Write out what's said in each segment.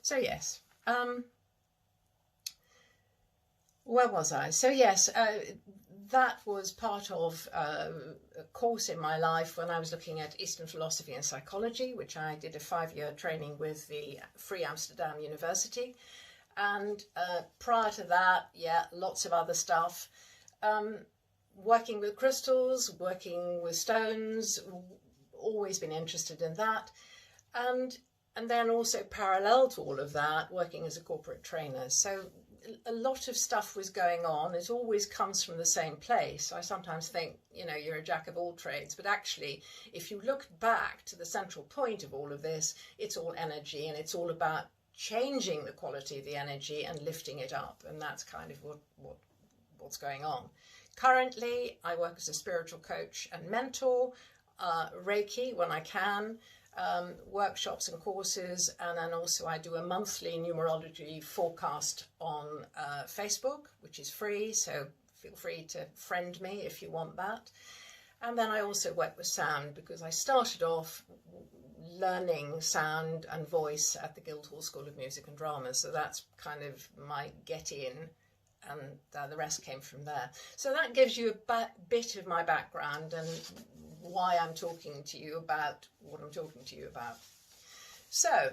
So yes, where was I? So yes, that was part of a course in my life when I was looking at Eastern philosophy and psychology, which I did a 5-year training with the Free Amsterdam University. And prior to that, yeah, lots of other stuff. Working with crystals, working with stones, always been interested in that. And then also parallel to all of that, working as a corporate trainer. So a lot of stuff was going on. It always comes from the same place. I sometimes think, you know, you're a jack of all trades, but actually, if you look back to the central point of all of this, it's all energy, and it's all about changing the quality of the energy and lifting it up. And that's kind of what's going on. Currently, I work as a spiritual coach and mentor, Reiki when I can, workshops and courses, and then also I do a monthly numerology forecast on Facebook, which is free, so feel free to friend me if you want that. And then I also work with sound, because I started off learning sound and voice at the Guildhall School of Music and Drama, so that's kind of my get in, and the rest came from there. So that gives you a bit of my background and why I'm talking to you about what I'm talking to you about. So,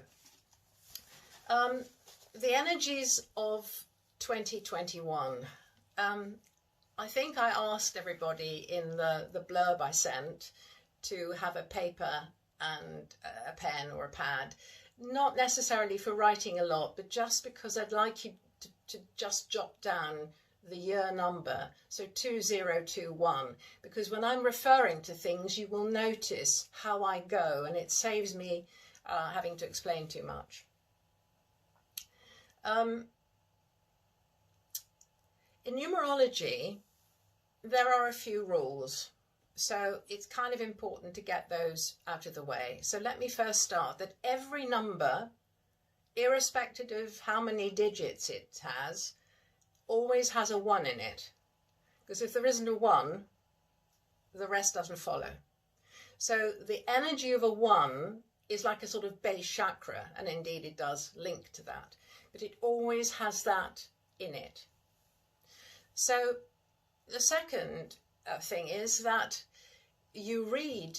the energies of 2021. I think I asked everybody in the blurb I sent to have a paper and a pen or a pad, not necessarily for writing a lot, but just because I'd like you to just jot down the year number, so 2021, because when I'm referring to things, you will notice how I go, and it saves me having to explain too much. In numerology, there are a few rules, so it's kind of important to get those out of the way. So let me first start that every number, irrespective of how many digits it has, always has a 1 in it, because if there isn't a 1, the rest doesn't follow. So the energy of a 1 is like a sort of base chakra, and indeed it does link to that, but it always has that in it. So the second thing is that you read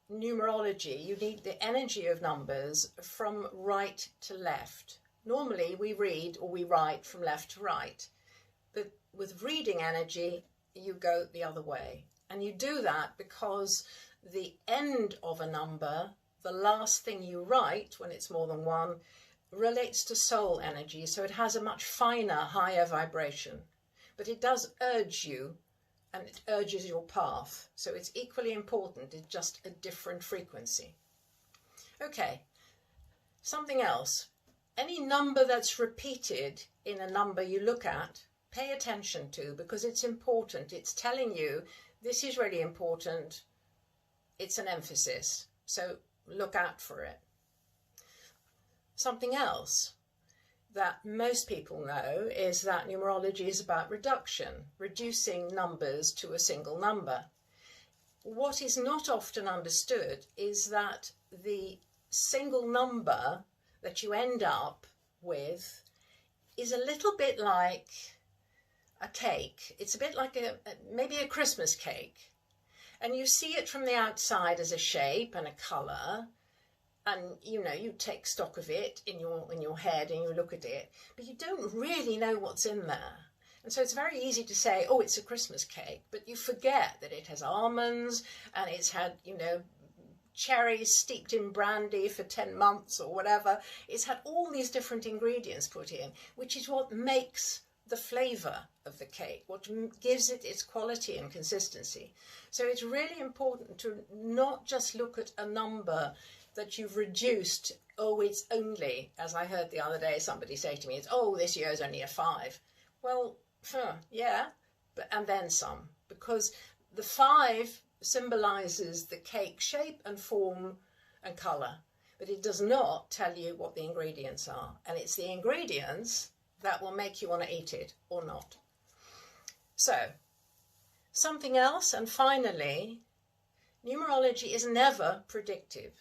numerology, you need the energy of numbers from right to left. Normally we read or we write from left to right, but with reading energy, you go the other way. And you do that because the end of a number, the last thing you write when it's more than 1, relates to soul energy. So it has a much finer, higher vibration, but it does urge you, and it urges your path. So it's equally important, it's just a different frequency. Okay, something else. Any number that's repeated in a number you look at, pay attention to, because it's important. It's telling you this is really important. It's an emphasis. So look out for it. Something else that most people know is that numerology is about reduction, reducing numbers to a single number. What is not often understood is that the single number that you end up with is a little bit like a cake. It's a bit like maybe a Christmas cake, and you see it from the outside as a shape and a colour, and you know, you take stock of it in your head and you look at it, but you don't really know what's in there. And so it's very easy to say, oh, it's a Christmas cake, but you forget that it has almonds and it's had, you know, cherries steeped in brandy for 10 months or whatever. It's had all these different ingredients put in, which is what makes the flavour of the cake, what gives it its quality and consistency. So it's really important to not just look at a number that you've reduced, oh, it's only, as I heard the other day somebody say to me, it's, oh, this year is only a 5. Well, yeah, but and then some, because the 5 symbolises the cake shape and form and colour, but it does not tell you what the ingredients are. And it's the ingredients that will make you want to eat it or not. So, something else, and finally, numerology is never predictive.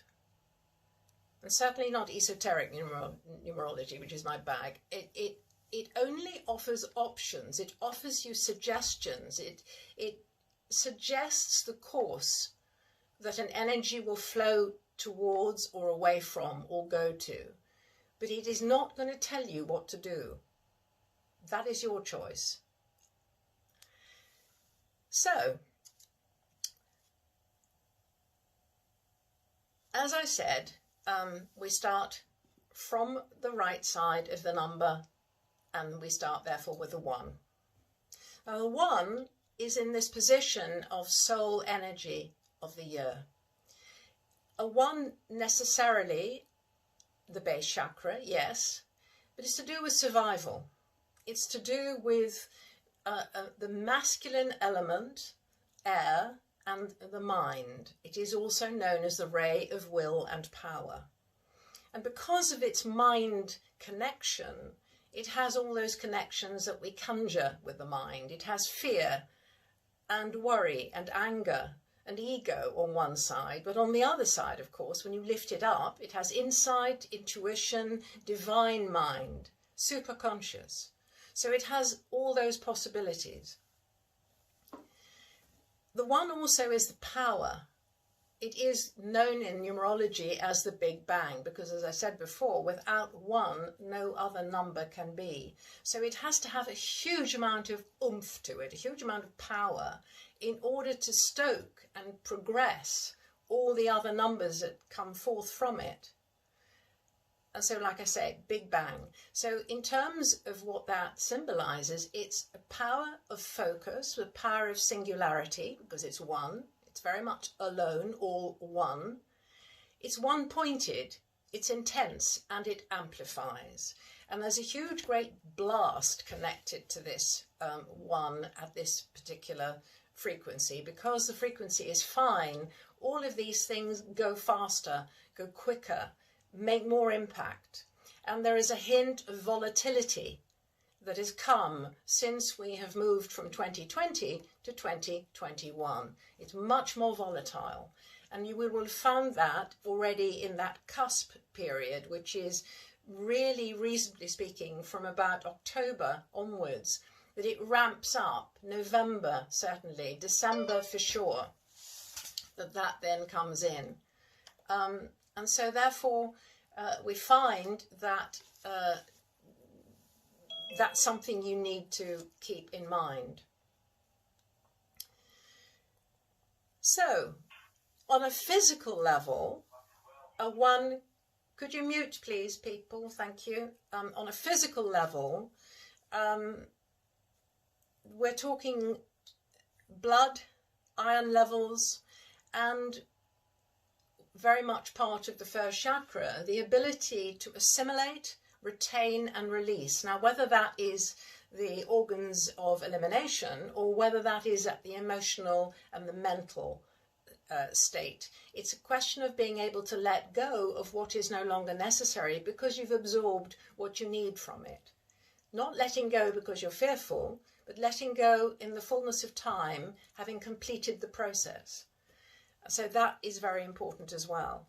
and certainly not esoteric numerology, which is my bag. It only offers options. It offers you suggestions. It suggests the course that an energy will flow towards or away from or go to. But it is not going to tell you what to do. That is your choice. So, as I said, we start from the right side of the number, and we start therefore with a 1. Now the 1 is in this position of soul energy of the year. A 1 necessarily, the base chakra, yes, but it's to do with survival. It's to do with the masculine element, air, and the mind. It is also known as the ray of will and power. And because of its mind connection, it has all those connections that we conjure with the mind. It has fear and worry and anger and ego on one side, but on the other side, of course, when you lift it up, it has insight, intuition, divine mind, superconscious. So it has all those possibilities. The 1 also is the power. It is known in numerology as the Big Bang, because as I said before, without 1, no other number can be. So it has to have a huge amount of oomph to it, a huge amount of power, in order to stoke and progress all the other numbers that come forth from it. And so, like I say, Big Bang. So in terms of what that symbolizes, it's a power of focus, a power of singularity, because it's 1. It's very much alone, all 1. It's one-pointed, it's intense, and it amplifies. And there's a huge, great blast connected to this 1 at this particular frequency. Because the frequency is fine, all of these things go faster, go quicker, make more impact. And there is a hint of volatility that has come since we have moved from 2020 to 2021. It's much more volatile. And you will have found that already in that cusp period, which is really, reasonably speaking, from about October onwards, that it ramps up. November, certainly, December for sure, that then comes in. And so therefore, we find that that's something you need to keep in mind. So, on a physical level, a 1, could you mute please, people? Thank you. On a physical level, we're talking blood, iron levels, and very much part of the first chakra, the ability to assimilate, retain and release. Now, whether that is the organs of elimination or whether that is at the emotional and the mental state, it's a question of being able to let go of what is no longer necessary because you've absorbed what you need from it. Not letting go because you're fearful, but letting go in the fullness of time, having completed the process. So that is very important as well.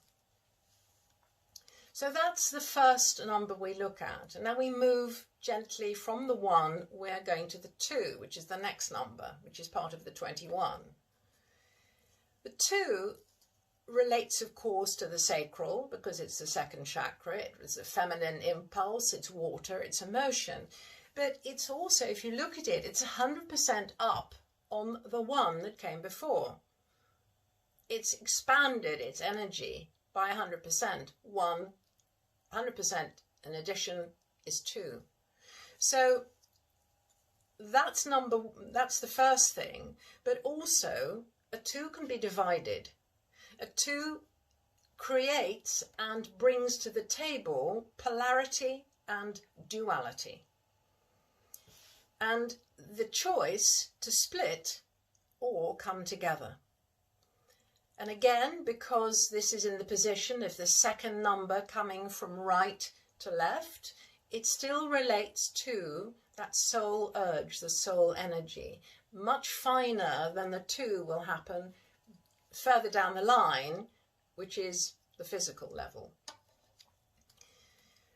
So that's the first number we look at. And now we move gently from the 1, we're going to the 2, which is the next number, which is part of the 21. The 2 relates, of course, to the sacral, because it's the second chakra. It's a feminine impulse, it's water, it's emotion. But it's also, if you look at it, it's 100% up on the 1 that came before. It's expanded its energy by 100%. 100% in addition is 2. So that's the first thing. But also a 2 can be divided. A 2 creates and brings to the table polarity and duality. And the choice to split or come together. And again, because this is in the position of the second number coming from right to left, it still relates to that soul urge, the soul energy. Much finer than the 2 will happen further down the line, which is the physical level.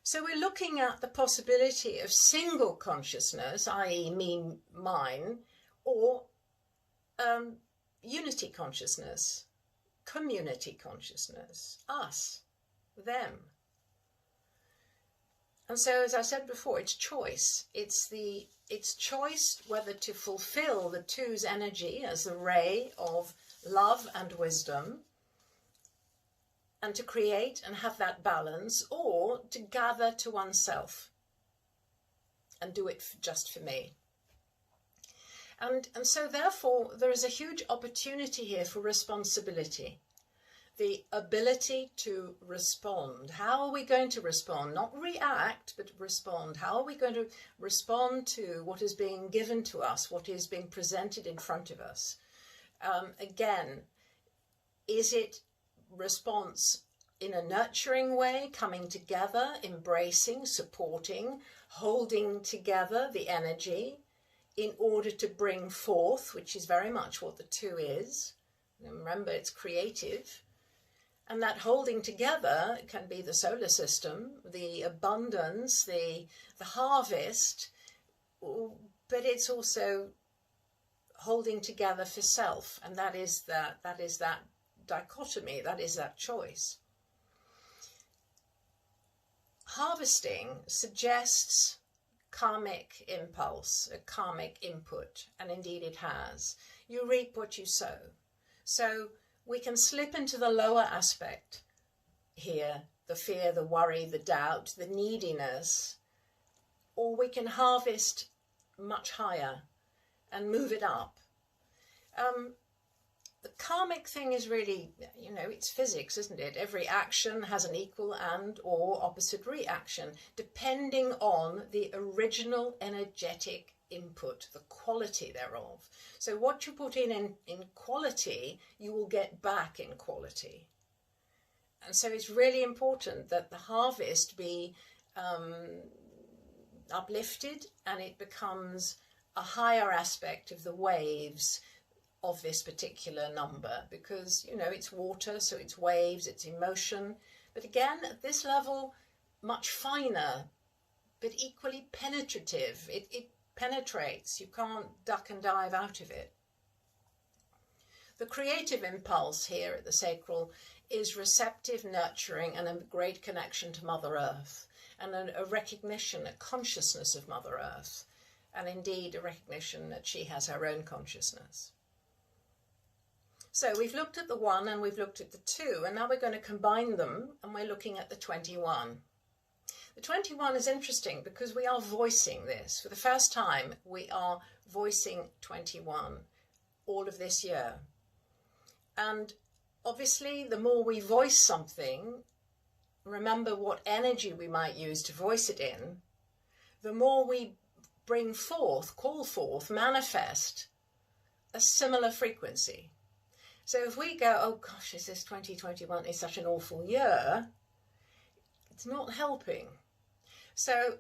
So we're looking at the possibility of single consciousness, i.e. me, mine, or unity consciousness, community consciousness, us, them. And so, as I said before, it's choice. It's choice whether to fulfill the two's energy as the ray of love and wisdom, and to create and have that balance, or to gather to oneself and do it just for me. And so therefore there is a huge opportunity here for responsibility. The ability to respond. How are we going to respond? Not react, but respond. How are we going to respond to what is being given to us, what is being presented in front of us? Again, is it response in a nurturing way, coming together, embracing, supporting, holding together the energy in order to bring forth, which is very much what the two is. And remember, it's creative. And that holding together can be the solar system, the abundance, the harvest, but it's also holding together for self, and that is that dichotomy, that is that choice. Harvesting suggests karmic impulse, a karmic input, and indeed it has. You reap what you sow. So we can slip into the lower aspect here, the fear, the worry, the doubt, the neediness, or we can harvest much higher and move it up. The karmic thing is really, it's physics, isn't it? Every action has an equal and or opposite reaction, depending on the original energetic input, the quality thereof. So what you put in quality, you will get back in quality. And so it's really important that the harvest be uplifted and it becomes a higher aspect of the waves of this particular number, because it's water, so it's waves, it's emotion, but again at this level much finer but equally penetrative. It penetrates, you can't duck and dive out of it. The creative impulse here at the sacral is receptive, nurturing, and a great connection to Mother Earth, and a recognition, a consciousness of Mother Earth, and indeed a recognition that she has her own consciousness. So we've looked at the 1 and we've looked at the 2, and now we're going to combine them, and we're looking at the 21. The 21 is interesting because we are voicing this. For the first time, we are voicing 21 all of this year. And obviously, the more we voice something, remember what energy we might use to voice it in, the more we bring forth, call forth, manifest a similar frequency. So if we go, oh gosh, is this 2021 is such an awful year, it's not helping. So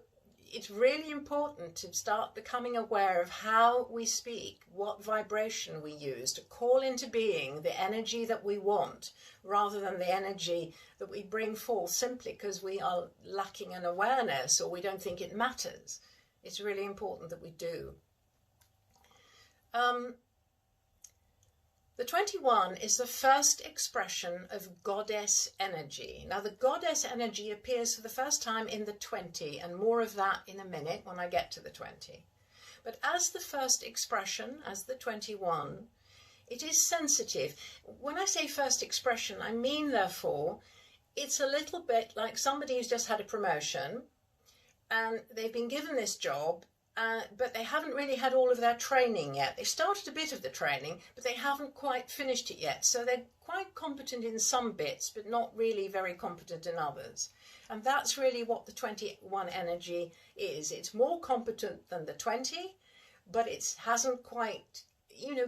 it's really important to start becoming aware of how we speak, what vibration we use to call into being the energy that we want, rather than the energy that we bring forth simply because we are lacking an awareness or we don't think it matters. It's really important that we do. The 21 is the first expression of goddess energy. Now, the goddess energy appears for the first time in the 20, and more of that in a minute when I get to the 20. But as the first expression, as the 21, it is sensitive. When I say first expression, I mean, therefore, it's a little bit like somebody who's just had a promotion and they've been given this job, but they haven't really had all of their training yet. They've started a bit of the training, but they haven't quite finished it yet. So they're quite competent in some bits, but not really very competent in others. And that's really what the 21 energy is. It's more competent than the 20, but it hasn't quite,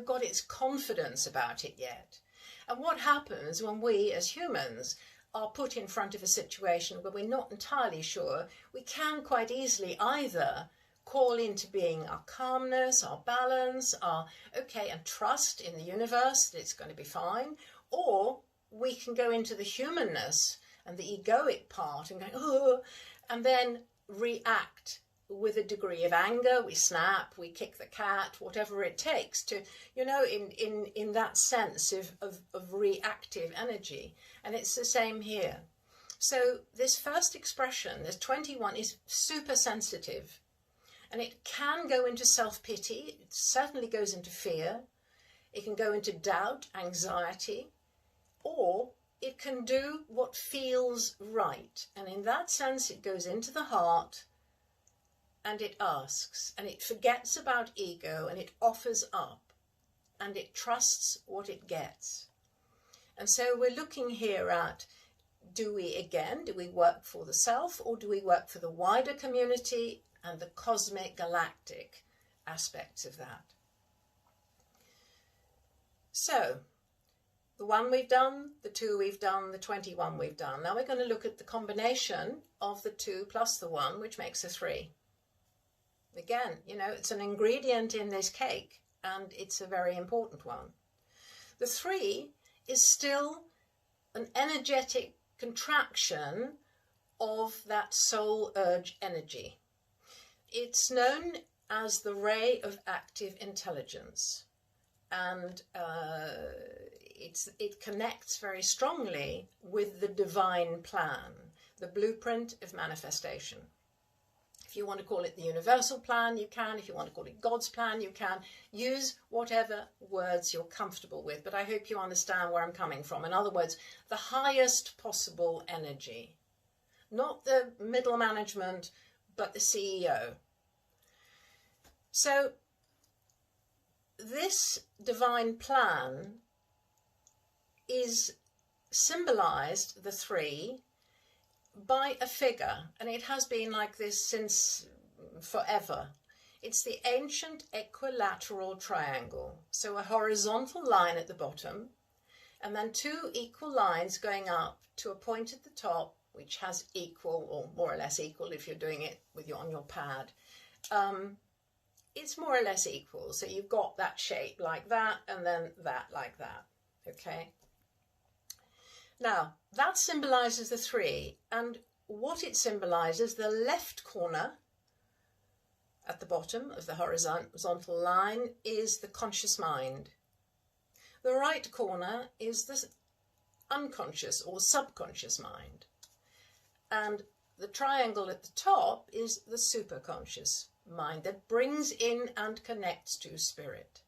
got its confidence about it yet. And what happens when we, as humans, are put in front of a situation where we're not entirely sure, we can quite easily either call into being our calmness, our balance, and trust in the universe that it's going to be fine, or we can go into the humanness and the egoic part and go, and then react with a degree of anger. We snap, we kick the cat, whatever it takes to, you know, in that sense of reactive energy. And it's the same here. So this first expression, this 21, is super sensitive, and it can go into self-pity. It certainly goes into fear. It can go into doubt, anxiety, or it can do what feels right. And in that sense, it goes into the heart and it asks, and it forgets about ego, and it offers up, and it trusts what it gets. And so we're looking here at, do we work for the self, or do we work for the wider community and the cosmic galactic aspects of that? So the 1 we've done, the 2 we've done, the 21 we've done. Now we're going to look at the combination of the 2 plus the 1, which makes a 3. Again, you know, it's an ingredient in this cake, and it's a very important one. The 3 is still an energetic contraction of that soul urge energy. It's known as the ray of active intelligence, and it connects very strongly with the divine plan, the blueprint of manifestation. If you want to call it the universal plan, you can. If you want to call it God's plan, you can. Use whatever words you're comfortable with, but I hope you understand where I'm coming from. In other words, the highest possible energy, not the middle management, but the CEO. So this divine plan is symbolized, the 3, by a figure, and it has been like this since forever. It's the ancient equilateral triangle. So a horizontal line at the bottom, and then 2 equal lines going up to a point at the top, which has equal, or more or less equal if you're doing it with on your pad. It's more or less equal. So you've got that shape like that, and then that like that. Okay. Now, that symbolizes the 3, and what it symbolizes, the left corner at the bottom of the horizontal line is the conscious mind. The right corner is the unconscious or subconscious mind. And the triangle at the top is the superconscious mind that brings in and connects to spirit.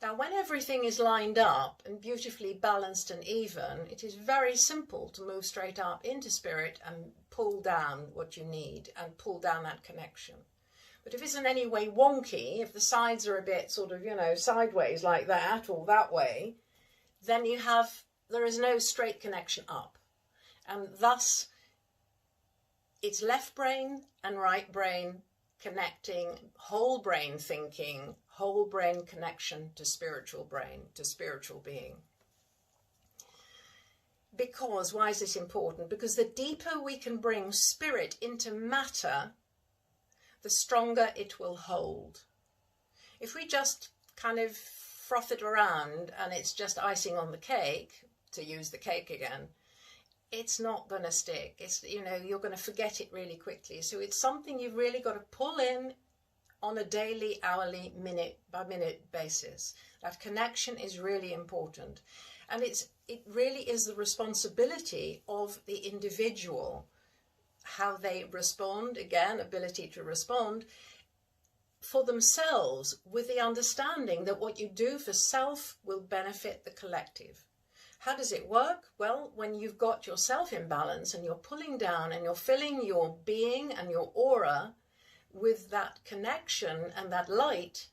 Now, when everything is lined up and beautifully balanced and even, it is very simple to move straight up into spirit and pull down what you need and pull down that connection. But if it's in any way wonky, if the sides are a bit sort of, you know, sideways like that or that way, then there is no straight connection up. And thus, it's left brain and right brain connecting, whole brain thinking, whole brain connection to spiritual brain, to spiritual being. Because, why is this important? Because the deeper we can bring spirit into matter, the stronger it will hold. If we just kind of froth it around and it's just icing on the cake, to use the cake again, it's not going to stick. It's, you know, you're going to forget it really quickly. So it's something you've really got to pull in on a daily, hourly, minute by minute basis. That connection is really important. And it really is the responsibility of the individual, how they respond, again, ability to respond for themselves, with the understanding that what you do for self will benefit the collective. How does it work? Well, when you've got yourself in balance and you're pulling down and you're filling your being and your aura with that connection and that light,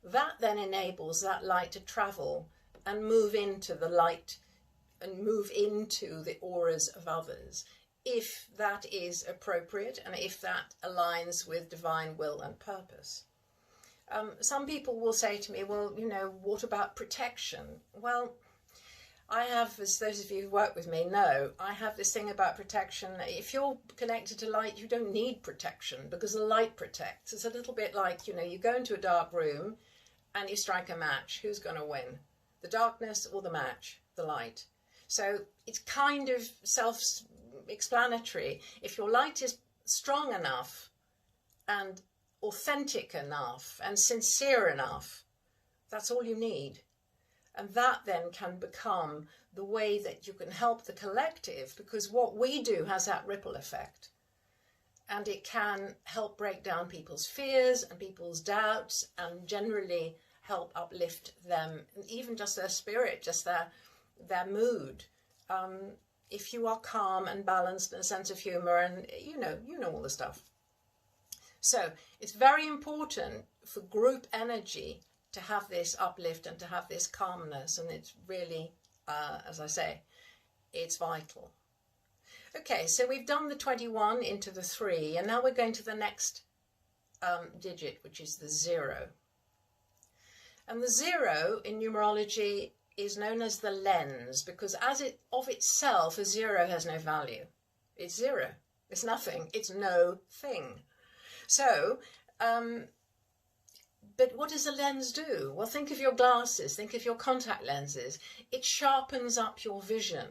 that then enables that light to travel and move into the light and move into the auras of others, if that is appropriate and if that aligns with divine will and purpose. Some people will say to me, well, you know, what about protection? Well, I have, as those of you who work with me know, I have this thing about protection. If you're connected to light, you don't need protection because the light protects. It's a little bit like, you know, you go into a dark room and you strike a match. Who's going to win? The darkness or the match? The light. So it's kind of explanatory. If your light is strong enough and authentic enough and sincere enough, that's all you need. And that then can become the way that you can help the collective, because what we do has that ripple effect. And it can help break down people's fears and people's doubts and generally help uplift them, even just their spirit, just their mood. If you are calm and balanced and a sense of humor and you know all the stuff. So it's very important for group energy to have this uplift and to have this calmness, and it's really, as I say, it's vital. Okay, so we've done the 21 into the 3, and now we're going to the next digit, which is the 0. And the 0 in numerology is known as the lens, because as it of itself, a 0 has no value. It's 0. It's nothing. It's no thing. So, but what does a lens do? Well, think of your glasses, think of your contact lenses. It sharpens up your vision.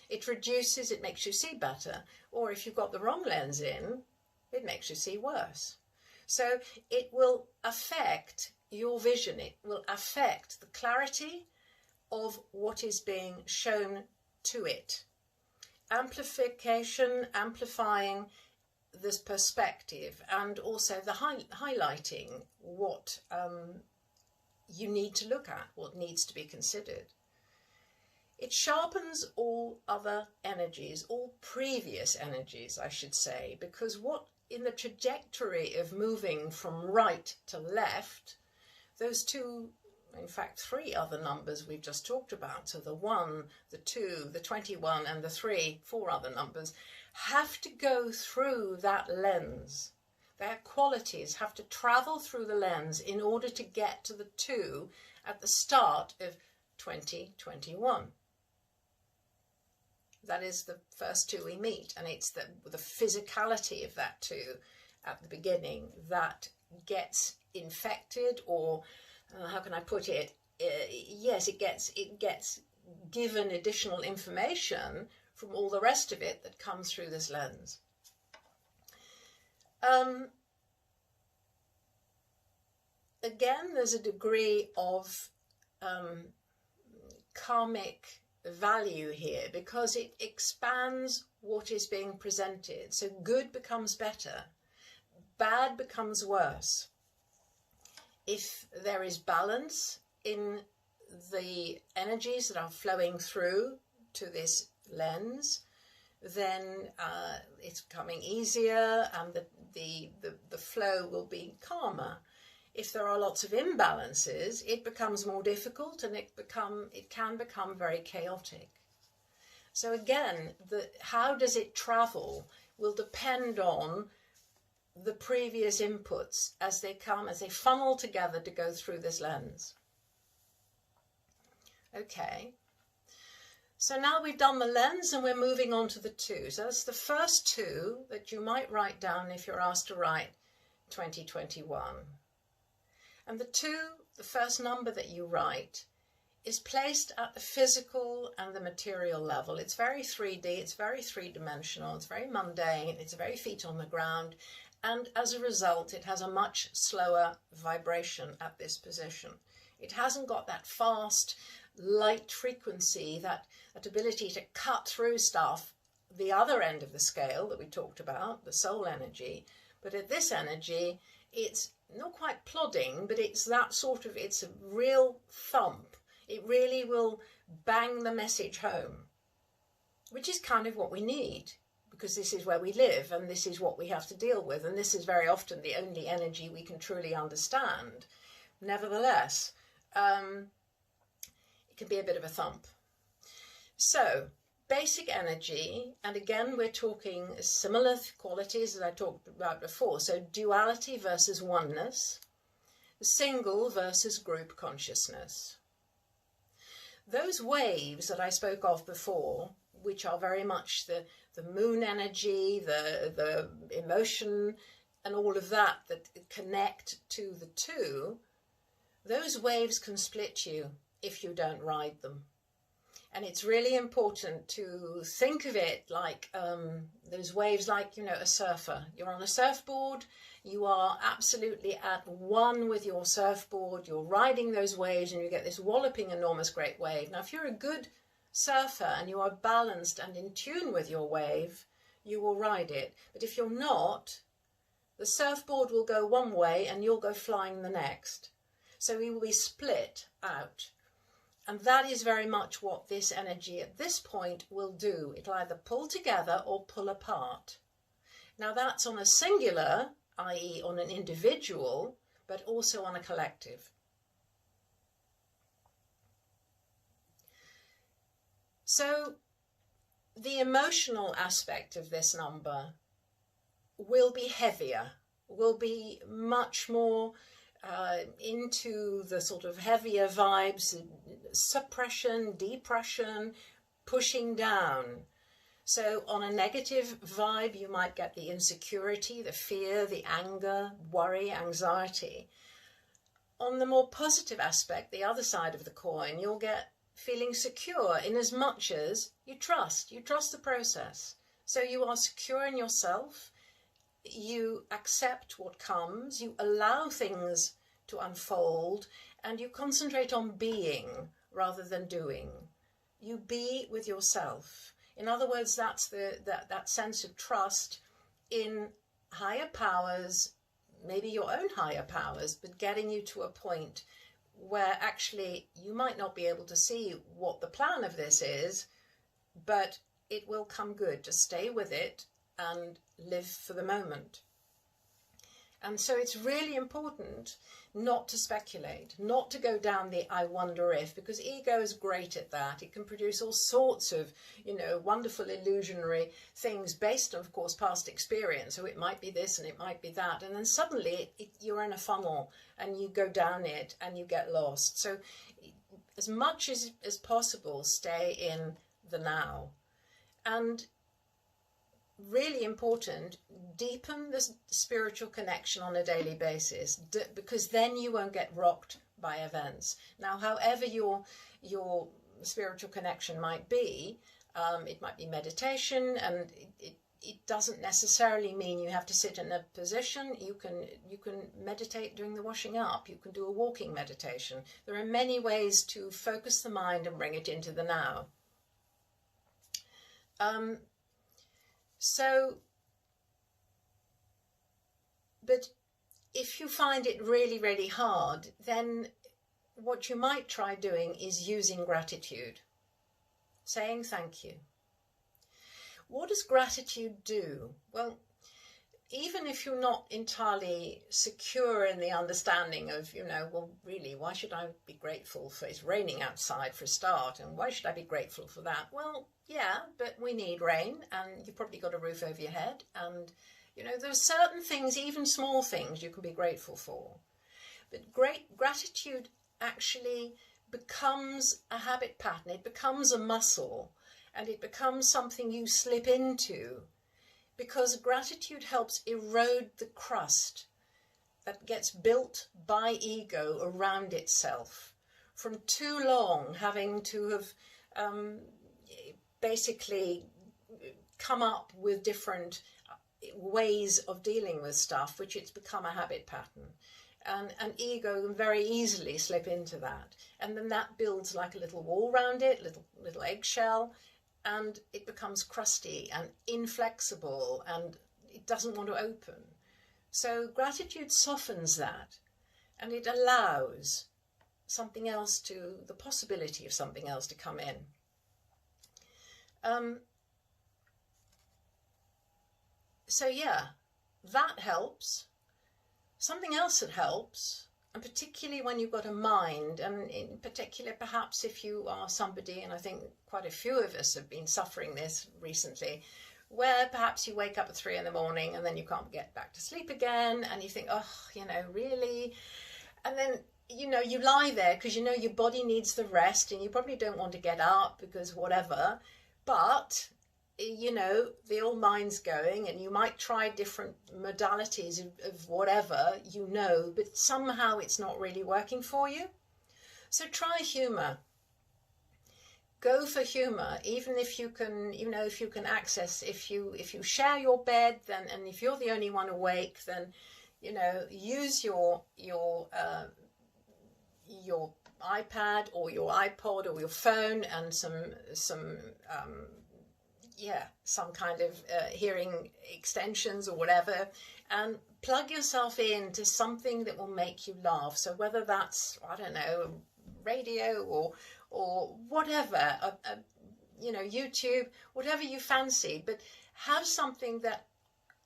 It reduces, it makes you see better. Or if you've got the wrong lens in, it makes you see worse. So it will affect your vision. It will affect the clarity of what is being shown to it. Amplification, amplifying this perspective, and also the highlighting what you need to look at, what needs to be considered. It sharpens all other energies, all previous energies, I should say, because what in the trajectory of moving from right to left, those two, in fact 3 other numbers we've just talked about, so the 1, the 2, the 21 and the 3, 4 other numbers, have to go through that lens. Their qualities have to travel through the lens in order to get to the 2 at the start of 2021. That is the first 2 we meet, and it's the physicality of that 2 at the beginning that gets infected, or how can I put it? Yes, it gets given additional information from all the rest of it that comes through this lens. Again, there's a degree of karmic value here, because it expands what is being presented. So good becomes better, bad becomes worse. If there is balance in the energies that are flowing through to this lens, then it's becoming easier, and the flow will be calmer. If there are lots of imbalances, it becomes more difficult, and it can become very chaotic. So again, how does it travel will depend on the previous inputs as they funnel together to go through this lens. Okay. So now we've done the lens and we're moving on to the 2. So that's the first 2 that you might write down if you're asked to write 2021. And the 2, the first number that you write, is placed at the physical and the material level. It's very 3D, it's very 3-dimensional, it's very mundane, it's very feet on the ground, and as a result it has a much slower vibration at this position. It hasn't got that fast light frequency, that ability to cut through stuff, the other end of the scale that we talked about, the soul energy. But at this energy, it's not quite plodding, but it's that sort of, it's a real thump. It really will bang the message home, which is kind of what we need, because this is where we live and this is what we have to deal with, and this is very often the only energy we can truly understand. Nevertheless, it can be a bit of a thump. So, basic energy, and again we're talking similar qualities as I talked about before, so duality versus oneness, single versus group consciousness. Those waves that I spoke of before, which are very much the moon energy, the emotion and all of that connect to the 2, those waves can split you if you don't ride them. And it's really important to think of it like those waves, like, you know, a surfer. You're on a surfboard, you are absolutely at one with your surfboard, you're riding those waves and you get this walloping, enormous, great wave. Now, if you're a good surfer and you are balanced and in tune with your wave, you will ride it. But if you're not, the surfboard will go one way and you'll go flying the next. So we will be split out. And that is very much what this energy at this point will do. It'll either pull together or pull apart. Now that's on a singular, i.e. on an individual, but also on a collective. So the emotional aspect of this number will be heavier, will be much more into the sort of heavier vibes, suppression, depression, pushing down. So on a negative vibe, you might get the insecurity, the fear, the anger, worry, anxiety. On the more positive aspect, the other side of the coin, you'll get feeling secure in as much as you trust the process. So you are secure in yourself. You accept what comes, you allow things to unfold, and you concentrate on being rather than doing. You be with yourself. In other words, that's that sense of trust in higher powers, maybe your own higher powers, but getting you to a point where actually you might not be able to see what the plan of this is, but it will come good. Just stay with it and live for the moment. And so it's really important not to speculate, not to go down the I wonder if, because ego is great at that. It can produce all sorts of, you know, wonderful illusionary things based on, of course, past experience. So it might be this and it might be that. And then suddenly you're in a funnel and you go down it and you get lost. So as much as possible, stay in the now. And really important, deepen the spiritual connection on a daily basis, because then you won't get rocked by events. Now, however your spiritual connection might be, it might be meditation, and it doesn't necessarily mean you have to sit in a position. You can meditate during the washing up. You can do a walking meditation. There are many ways to focus the mind and bring it into the now. But if you find it really, really hard, then what you might try doing is using gratitude, saying thank you. What does gratitude do? Well, even if you're not entirely secure in the understanding of, you know, well, really, why should I be grateful for it's raining outside for a start, and why should I be grateful for that? Well, yeah, but we need rain, and you've probably got a roof over your head, and, you know, there are certain things, even small things, you can be grateful for. But gratitude actually becomes a habit pattern, it becomes a muscle, and it becomes something you slip into, because gratitude helps erode the crust that gets built by ego around itself from too long having to have basically come up with different ways of dealing with stuff, which it's become a habit pattern. And ego can very easily slip into that. And then that builds like a little wall around it, little eggshell, and it becomes crusty and inflexible and it doesn't want to open. So gratitude softens that, and it allows something else the possibility of something else to come in. So yeah, that helps. Something else that helps, and particularly when you've got a mind, and in particular perhaps if you are somebody, and I think quite a few of us have been suffering this recently, where perhaps you wake up at 3 a.m. and then you can't get back to sleep again, and you think, oh, you know, really? And then, you know, you lie there because you know your body needs the rest and you probably don't want to get up because whatever, but you know, the old mind's going, and you might try different modalities of whatever, you know, but somehow it's not really working for you. So try humor. go for humor, even if you can, if you can access, if you share your bed, then, and if you're the only one awake, then, use your iPad or your iPod or your phone and some kind of hearing extensions or whatever, and plug yourself into something that will make you laugh. So whether that's, I don't know, radio or whatever, YouTube, whatever you fancy, but have something that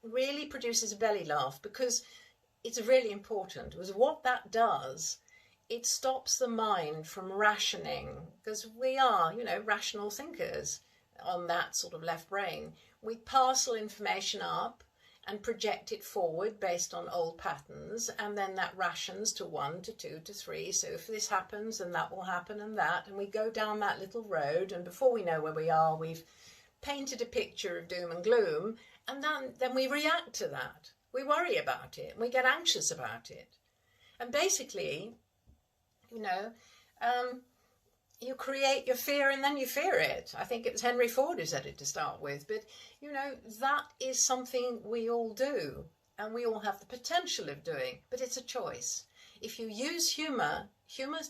really produces a belly laugh, because it's really important. Because what that does, it stops the mind from rationing, because we are, rational thinkers on that sort of left brain. We parcel information up and project it forward based on old patterns, and then that rations to 1 to 2 to 3. So if this happens, then that will happen, and that, and we go down that little road, and before we know where we are, we've painted a picture of doom and gloom, and then we react to that. We worry about it, and we get anxious about it. And basically, you create your fear and then you fear it. I think it was Henry Ford who said it to start with. But, that is something we all do, and we all have the potential of doing, but it's a choice. If you use humour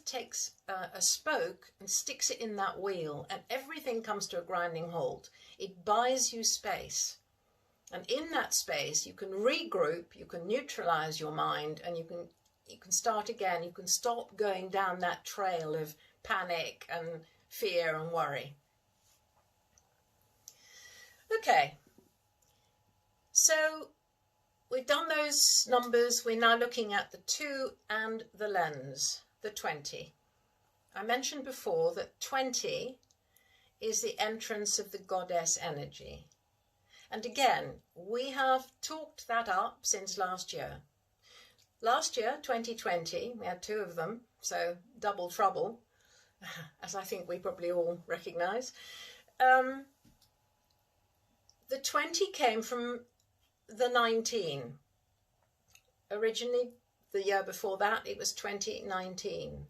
takes a spoke and sticks it in that wheel, and everything comes to a grinding halt. It buys you space. And in that space, you can regroup, you can neutralise your mind, and you can start again. You can stop going down that trail of panic and fear and worry. Okay, so we've done those numbers. We're now looking at the 2 and the lens, the 20. I mentioned before that 20 is the entrance of the goddess energy. And again, we have talked that up since last year. Last year, 2020, we had 2 of them, so double trouble, as I think we probably all recognise. The 20 came from the 19. Originally, the year before that, it was 2019.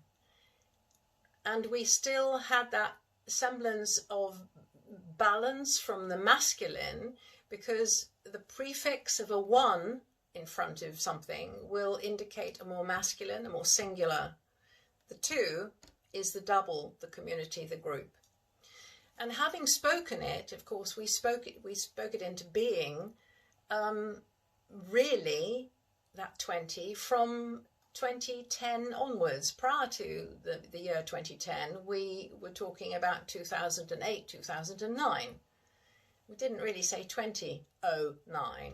And we still had that semblance of balance from the masculine, because the prefix of a 1 in front of something will indicate a more masculine, a more singular. The 2 is the double, the community, the group. And having spoken it, of course, we spoke it into being, really, that 20, from 2010 onwards. Prior to the year 2010, we were talking about 2008, 2009. We didn't really say 2009.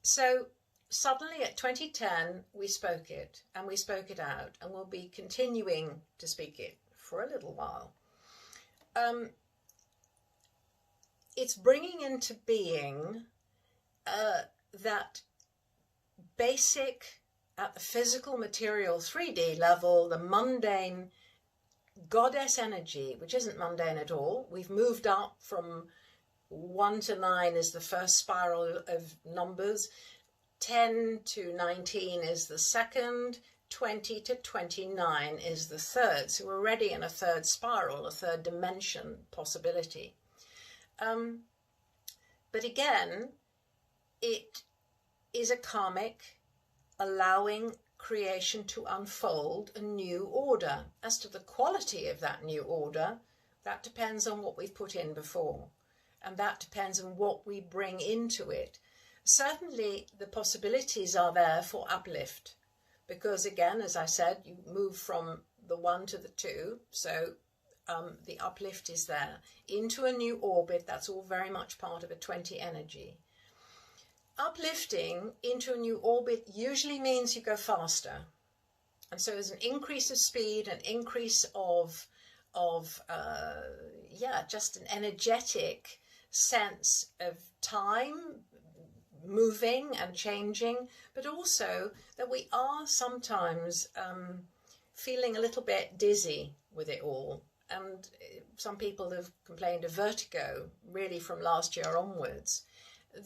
So suddenly at 2010, we spoke it, and we spoke it out, and we'll be continuing to speak it for a little while. It's bringing into being that basic, at the physical material 3D level, the mundane goddess energy, which isn't mundane at all. We've moved up from 1 to 9 is the first spiral of numbers, 10 to 19 is the second, 20 to 29 is the third. So we're already in a third spiral, a third dimension possibility. But again, it is a karmic allowing creation to unfold a new order. As to the quality of that new order, that depends on what we've put in before, and that depends on what we bring into it. Certainly the possibilities are there for uplift, because again, as I said, you move from the 1 to the 2, so the uplift is there into a new orbit. That's all very much part of a 20 energy. Uplifting into a new orbit usually means you go faster, and so there's an increase of speed, an increase of just an energetic sense of time moving and changing, but also that we are sometimes feeling a little bit dizzy with it all. And some people have complained of vertigo really from last year onwards.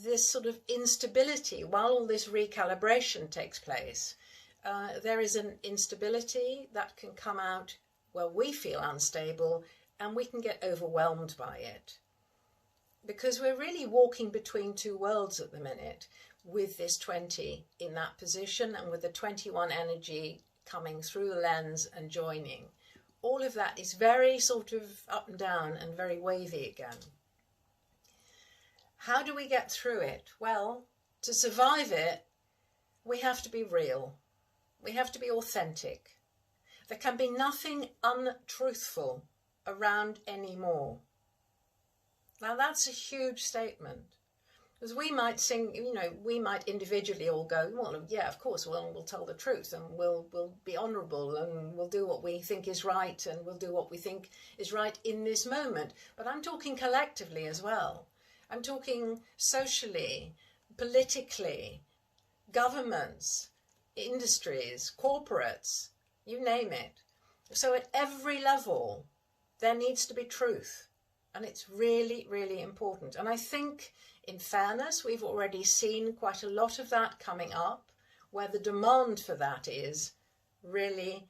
This sort of instability, while all this recalibration takes place, there is an instability that can come out where we feel unstable, and we can get overwhelmed by it. Because we're really walking between two worlds at the minute with this 20 in that position and with the 21 energy coming through the lens and joining. All of that is very sort of up and down and very wavy again. How do we get through it? Well, to survive it, we have to be real. We have to be authentic. There can be nothing untruthful around anymore. Now that's a huge statement, because we might sing, we might individually all go, well, yeah, of course, we'll tell the truth, and we'll be honourable, and we'll do what we think is right, and we'll do what we think is right in this moment. But I'm talking collectively as well. I'm talking socially, politically, governments, industries, corporates, you name it. So at every level, there needs to be truth. And it's really, really important. And I think, in fairness, we've already seen quite a lot of that coming up, where the demand for that is really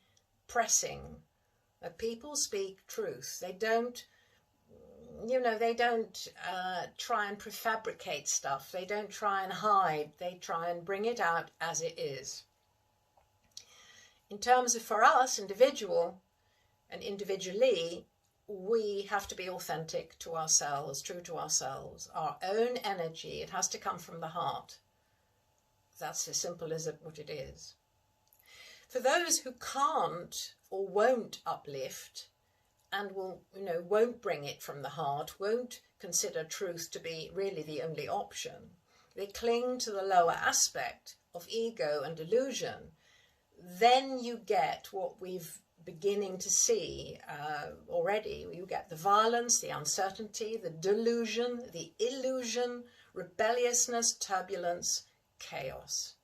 pressing. That people speak truth. They don't, they don't try and prefabricate stuff. They don't try and hide. They try and bring it out as it is. In terms of, for us, individually, we have to be authentic to ourselves, true to ourselves, our own energy. It has to come from the heart. That's as simple as what it is. For those who can't or won't uplift and won't bring it from the heart, won't consider truth to be really the only option, they cling to the lower aspect of ego and delusion, then you get what we've beginning to see already. You get the violence, the uncertainty, the delusion, the illusion, rebelliousness, turbulence, chaos.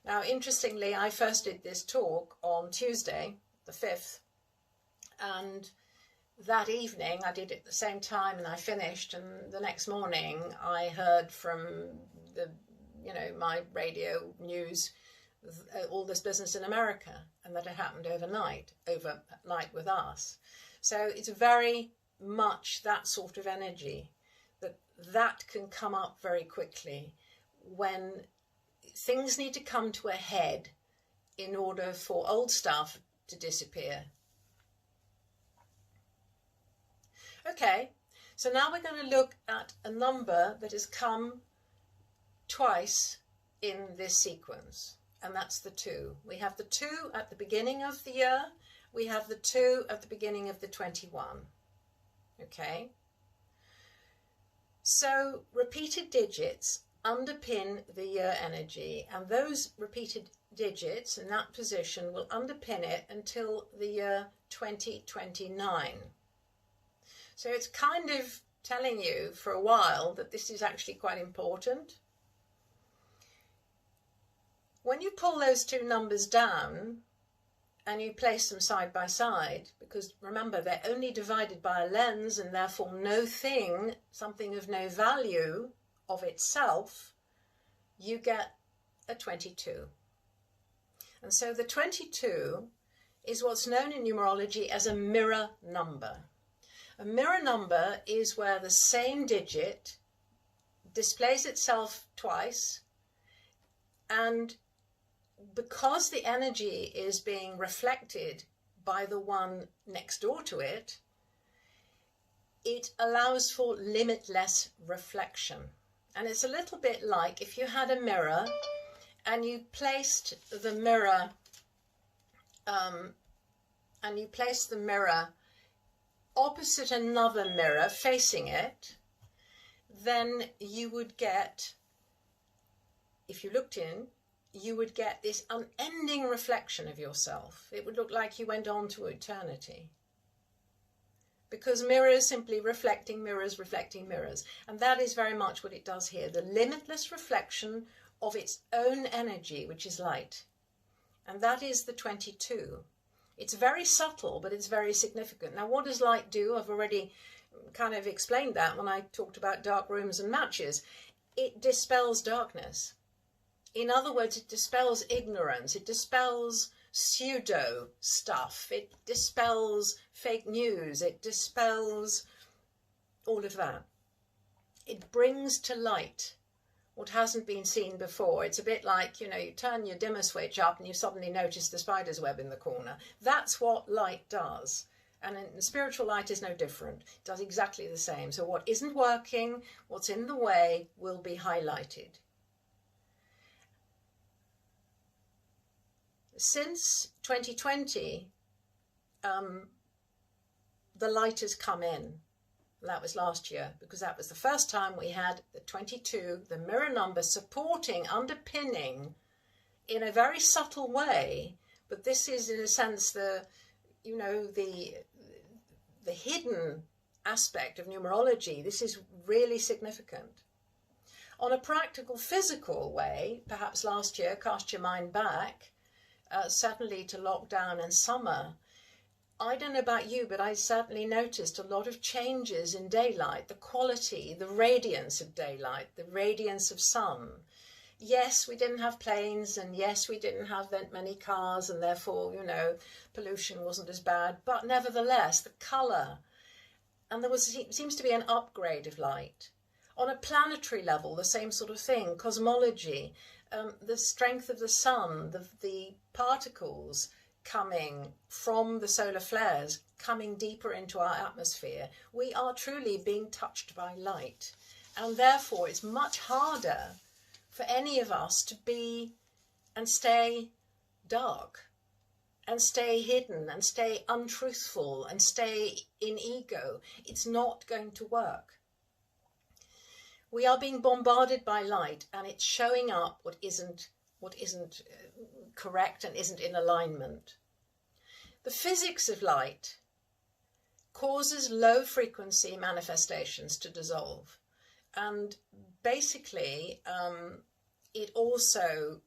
Now, interestingly, I first did this talk on Tuesday, the 5th, and that evening I did it at the same time, and I finished, and the next morning I heard from my radio news all this business in America, and that it happened overnight with us. So it's very much that sort of energy that can come up very quickly when things need to come to a head in order for old stuff to disappear. Okay, so now we're going to look at a number that has come twice in this sequence. And that's the 2. We have the 2 at the beginning of the year. We have the 2 at the beginning of the 21. Okay? So repeated digits underpin the year energy, and those repeated digits in that position will underpin it until the year 2029. So it's kind of telling you for a while that this is actually quite important. When you pull those two numbers down and you place them side by side, because remember they're only divided by a lens and therefore something of no value of itself, you get a 22. And so the 22 is what's known in numerology as a mirror number. A mirror number is where the same digit displays itself twice, and because the energy is being reflected by the one next door to it, it allows for limitless reflection. And it's a little bit like if you had a mirror and you placed the mirror opposite another mirror facing it, then you would get, if you looked in, you would get this unending reflection of yourself. It would look like you went on to eternity. Because mirrors simply reflecting mirrors, reflecting mirrors. And that is very much what it does here. The limitless reflection of its own energy, which is light. And that is the 22. It's very subtle, but it's very significant. Now, what does light do? I've already kind of explained that when I talked about dark rooms and matches. It dispels darkness. In other words, it dispels ignorance. It dispels pseudo stuff. It dispels fake news. It dispels all of that. It brings to light what hasn't been seen before. It's a bit like, you know, you turn your dimmer switch up and you suddenly notice the spider's web in the corner. That's what light does. And spiritual light is no different. It does exactly the same. So what isn't working, what's in the way, will be highlighted. Since 2020, the light has come in. That was last year, because that was the first time we had the 22, the mirror number, supporting, underpinning in a very subtle way. But this is, in a sense, the hidden aspect of numerology. This is really significant. On a practical, physical way, perhaps last year, cast your mind back, certainly to lockdown and summer. I don't know about you, but I certainly noticed a lot of changes in daylight, the quality, the radiance of daylight, the radiance of sun. Yes, we didn't have planes, and yes, we didn't have that many cars, and therefore, you know, pollution wasn't as bad, but nevertheless, the colour, and there seems to be an upgrade of light. On a planetary level, the same sort of thing, cosmology, the strength of the sun, the particles coming from the solar flares, coming deeper into our atmosphere. We are truly being touched by light, and therefore it's much harder for any of us to be and stay dark and stay hidden and stay untruthful and stay in ego. It's not going to work. We are being bombarded by light, and it's showing up what isn't correct and isn't in alignment. The physics of light causes low frequency manifestations to dissolve, and basically it also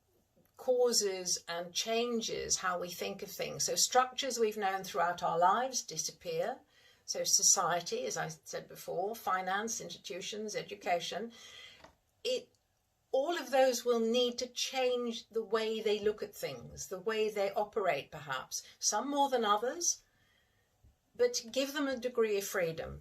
causes and changes how we think of things. So structures we've known throughout our lives disappear. So society, as I said before, finance, institutions, education, all of those will need to change the way they look at things, the way they operate perhaps, some more than others, but give them a degree of freedom.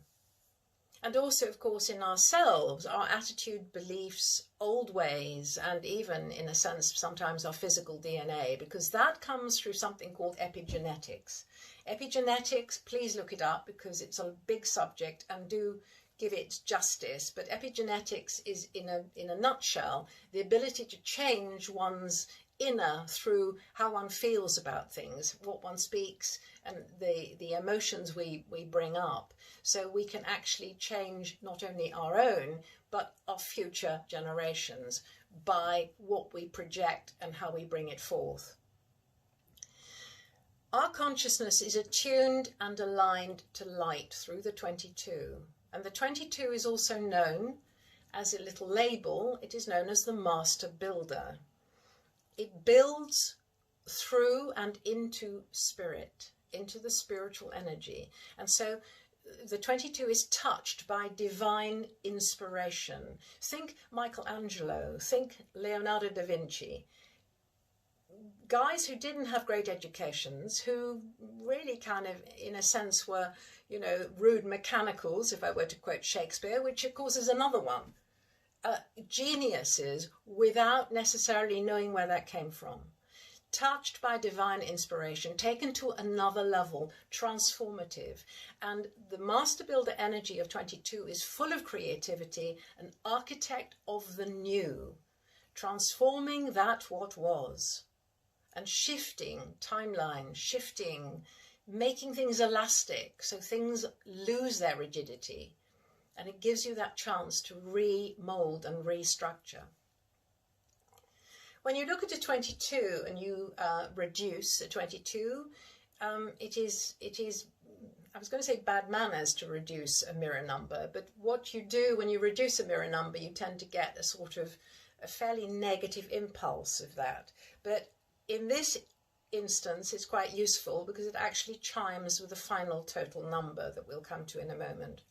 And also, of course, in ourselves, our attitude, beliefs, old ways, and even, in a sense, sometimes our physical DNA, because that comes through something called epigenetics. Epigenetics, please look it up, because it's a big subject, and do give it justice. But epigenetics is, in a nutshell, the ability to change one's inner through how one feels about things, what one speaks, and the emotions we bring up. So we can actually change not only our own, but our future generations by what we project and how we bring it forth. Our consciousness is attuned and aligned to light through the 22. And the 22 is also known as a little label. It is known as the Master Builder. It builds through and into spirit, into the spiritual energy. And so the 22 is touched by divine inspiration. Think Michelangelo, think Leonardo da Vinci. Guys who didn't have great educations, who really kind of, in a sense, were, you know, rude mechanicals, if I were to quote Shakespeare, which of course is another one. Geniuses without necessarily knowing where that came from. Touched by divine inspiration, taken to another level, transformative. And the Master Builder energy of 22 is full of creativity, an architect of the new, transforming that what was, and shifting timeline, shifting, making things elastic so things lose their rigidity. And it gives you that chance to remold and restructure. When you look at a 22 and you reduce a 22, it is, I was going to say bad manners to reduce a mirror number, but what you do when you reduce a mirror number, you tend to get a sort of a fairly negative impulse of that. But in this instance, it's quite useful because it actually chimes with the final total number that we'll come to in a moment.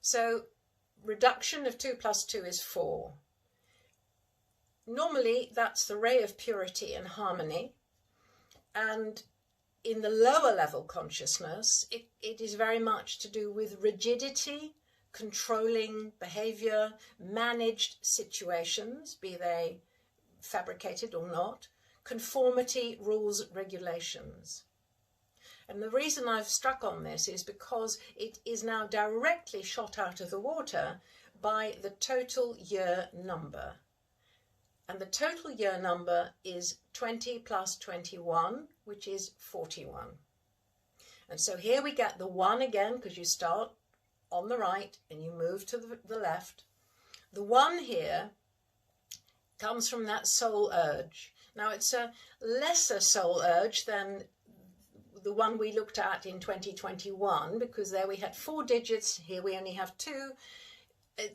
So reduction of 2 plus 2 is 4. Normally, that's the ray of purity and harmony. And in the lower level consciousness, it is very much to do with rigidity, controlling behavior, managed situations, be they fabricated or not, conformity, rules, regulations. And the reason I've struck on this is because it is now directly shot out of the water by the total year number. And the total year number is 20 plus 21, which is 41. And so here we get the 1 again, because you start on the right and you move to the left. The 1 here comes from that soul urge. Now it's a lesser soul urge than the one we looked at in 2021, because there we had 4 digits, here we only have 2.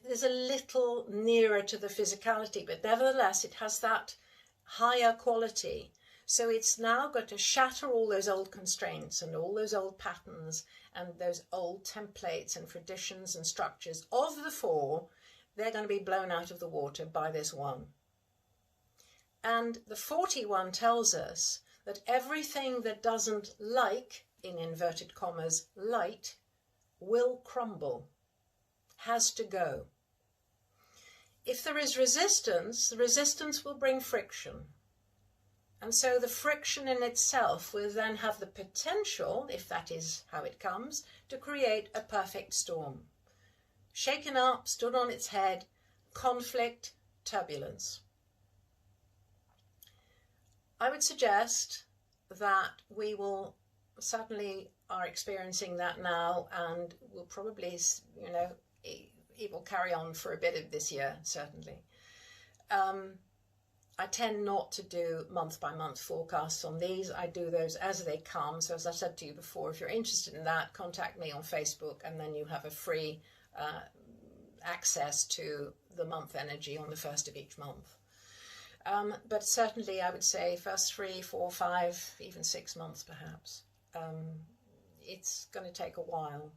There's a little nearer to the physicality, but nevertheless it has that higher quality. So it's now got to shatter all those old constraints and all those old patterns and those old templates and traditions and structures. Of the 4, they're going to be blown out of the water by this 1. And the 41 tells us that everything that doesn't like, in inverted commas, light, will crumble, has to go. If there is resistance, the resistance will bring friction. And so the friction in itself will then have the potential, if that is how it comes, to create a perfect storm. Shaken up, stood on its head, conflict, turbulence. I would suggest that we will certainly are experiencing that now, and will probably, you know, it will carry on for a bit of this year, certainly. I tend not to do month-by-month forecasts on these. I do those as they come. So as I said to you before, if you're interested in that, contact me on Facebook, and then you have a free access to the month energy on the 1st of each month. But certainly I would say first 3, 4, 5, even 6 months perhaps. It's going to take a while.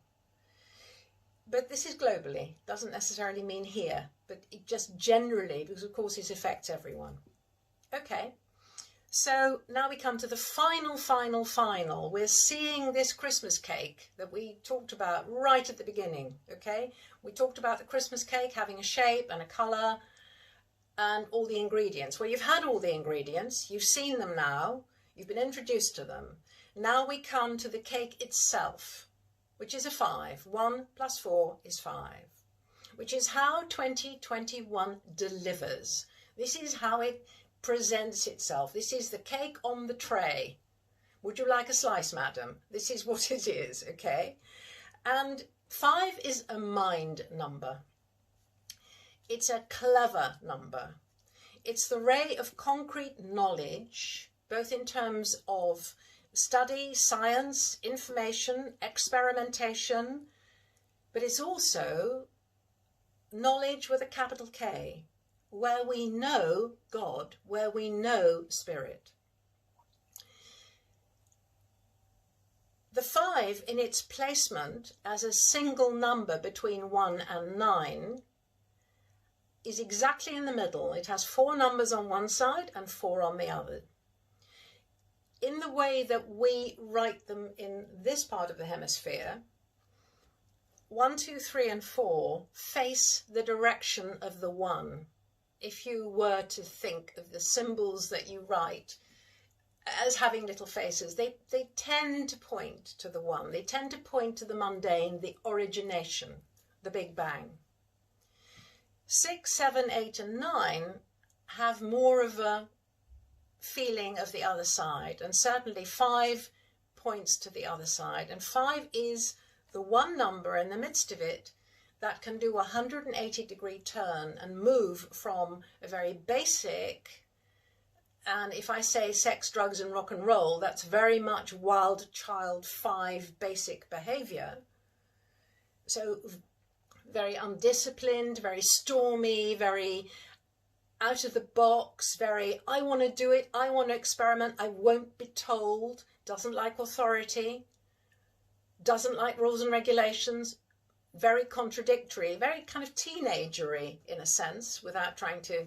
But this is globally, doesn't necessarily mean here, but it just generally, because of course it affects everyone. Okay, so now we come to the final. We're seeing this Christmas cake that we talked about right at the beginning, okay? We talked about the Christmas cake having a shape and a colour and all the ingredients. Well, you've had all the ingredients, you've seen them now, you've been introduced to them. Now we come to the cake itself, which is a 5. 1 plus 4 is 5, which is how 2021 delivers. This is how it presents itself. This is the cake on the tray. Would you like a slice, madam? This is what it is, okay? And 5 is a mind number. It's a clever number. It's the ray of concrete knowledge, both in terms of study, science, information, experimentation, but it's also knowledge with a capital K, where we know God, where we know Spirit. The 5 in its placement as a single number between 1 and 9 is exactly in the middle. It has 4 numbers on one side and 4 on the other. In the way that we write them in this part of the hemisphere, 1, 2, 3 and 4 face the direction of the 1. If you were to think of the symbols that you write as having little faces, they tend to point to the 1. They tend to point to the mundane, the origination, the Big Bang. 6, 7, 8 and 9 have more of a feeling of the other side, and certainly 5 points to the other side, and 5 is the one number in the midst of it that can do a 180-degree turn and move from a very basic, and if I say sex, drugs and rock and roll, that's very much wild child 5 basic behavior. So very undisciplined, very stormy, very out of the box, very, I want to do it, I want to experiment, I won't be told, doesn't like authority, doesn't like rules and regulations, very contradictory, very kind of teenagery in a sense, without trying to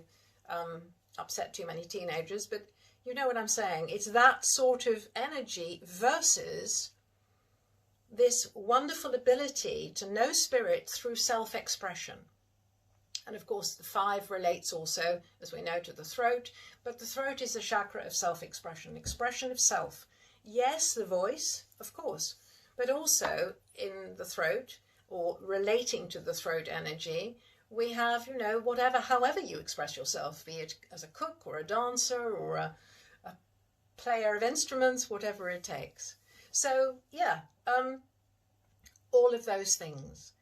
upset too many teenagers, but you know what I'm saying. It's that sort of energy versus this wonderful ability to know spirit through self-expression. And of course, the 5 relates also, as we know, to the throat, but the throat is the chakra of self-expression, expression of self. Yes, the voice, of course, but also in the throat, or relating to the throat energy, we have, you know, whatever, however you express yourself, be it as a cook or a dancer or a player of instruments, whatever it takes. So, yeah, all of those things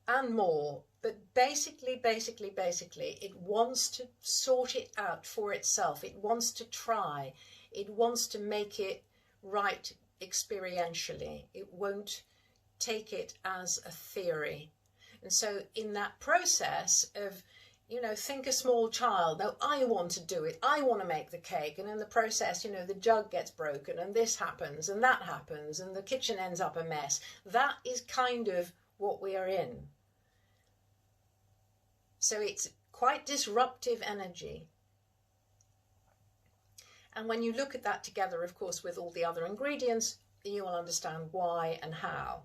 and more. But basically, it wants to sort it out for itself. It wants to try. It wants to make it right experientially. It won't take it as a theory. And so in that process of, you know, think a small child, no, I want to do it, I want to make the cake, and in the process, you know, the jug gets broken and this happens and that happens and the kitchen ends up a mess. That is kind of what we are in. So it's quite disruptive energy. And when you look at that together, of course, with all the other ingredients, you will understand why and how.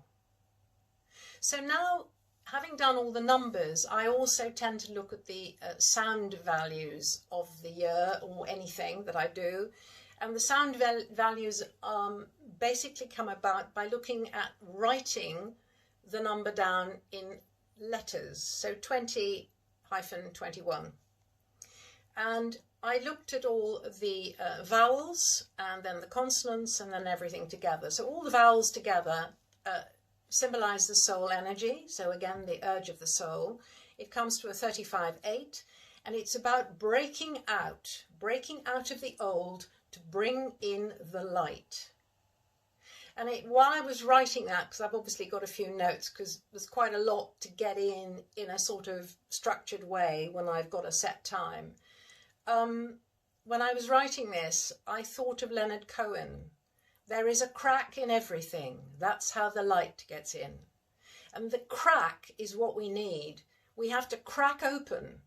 So now, having done all the numbers, I also tend to look at the sound values of the year or anything that I do. And the sound values basically come about by looking at writing the number down in letters. So 20-21. And I looked at all the vowels and then the consonants and then everything together. So all the vowels together symbolize the soul energy. So again, the urge of the soul. It comes to a 35-8, and it's about breaking out of the old to bring in the light. And while I was writing that, because I've obviously got a few notes, because there's quite a lot to get in a sort of structured way when I've got a set time. When I was writing this, I thought of Leonard Cohen. There is a crack in everything. That's how the light gets in. And the crack is what we need. We have to crack open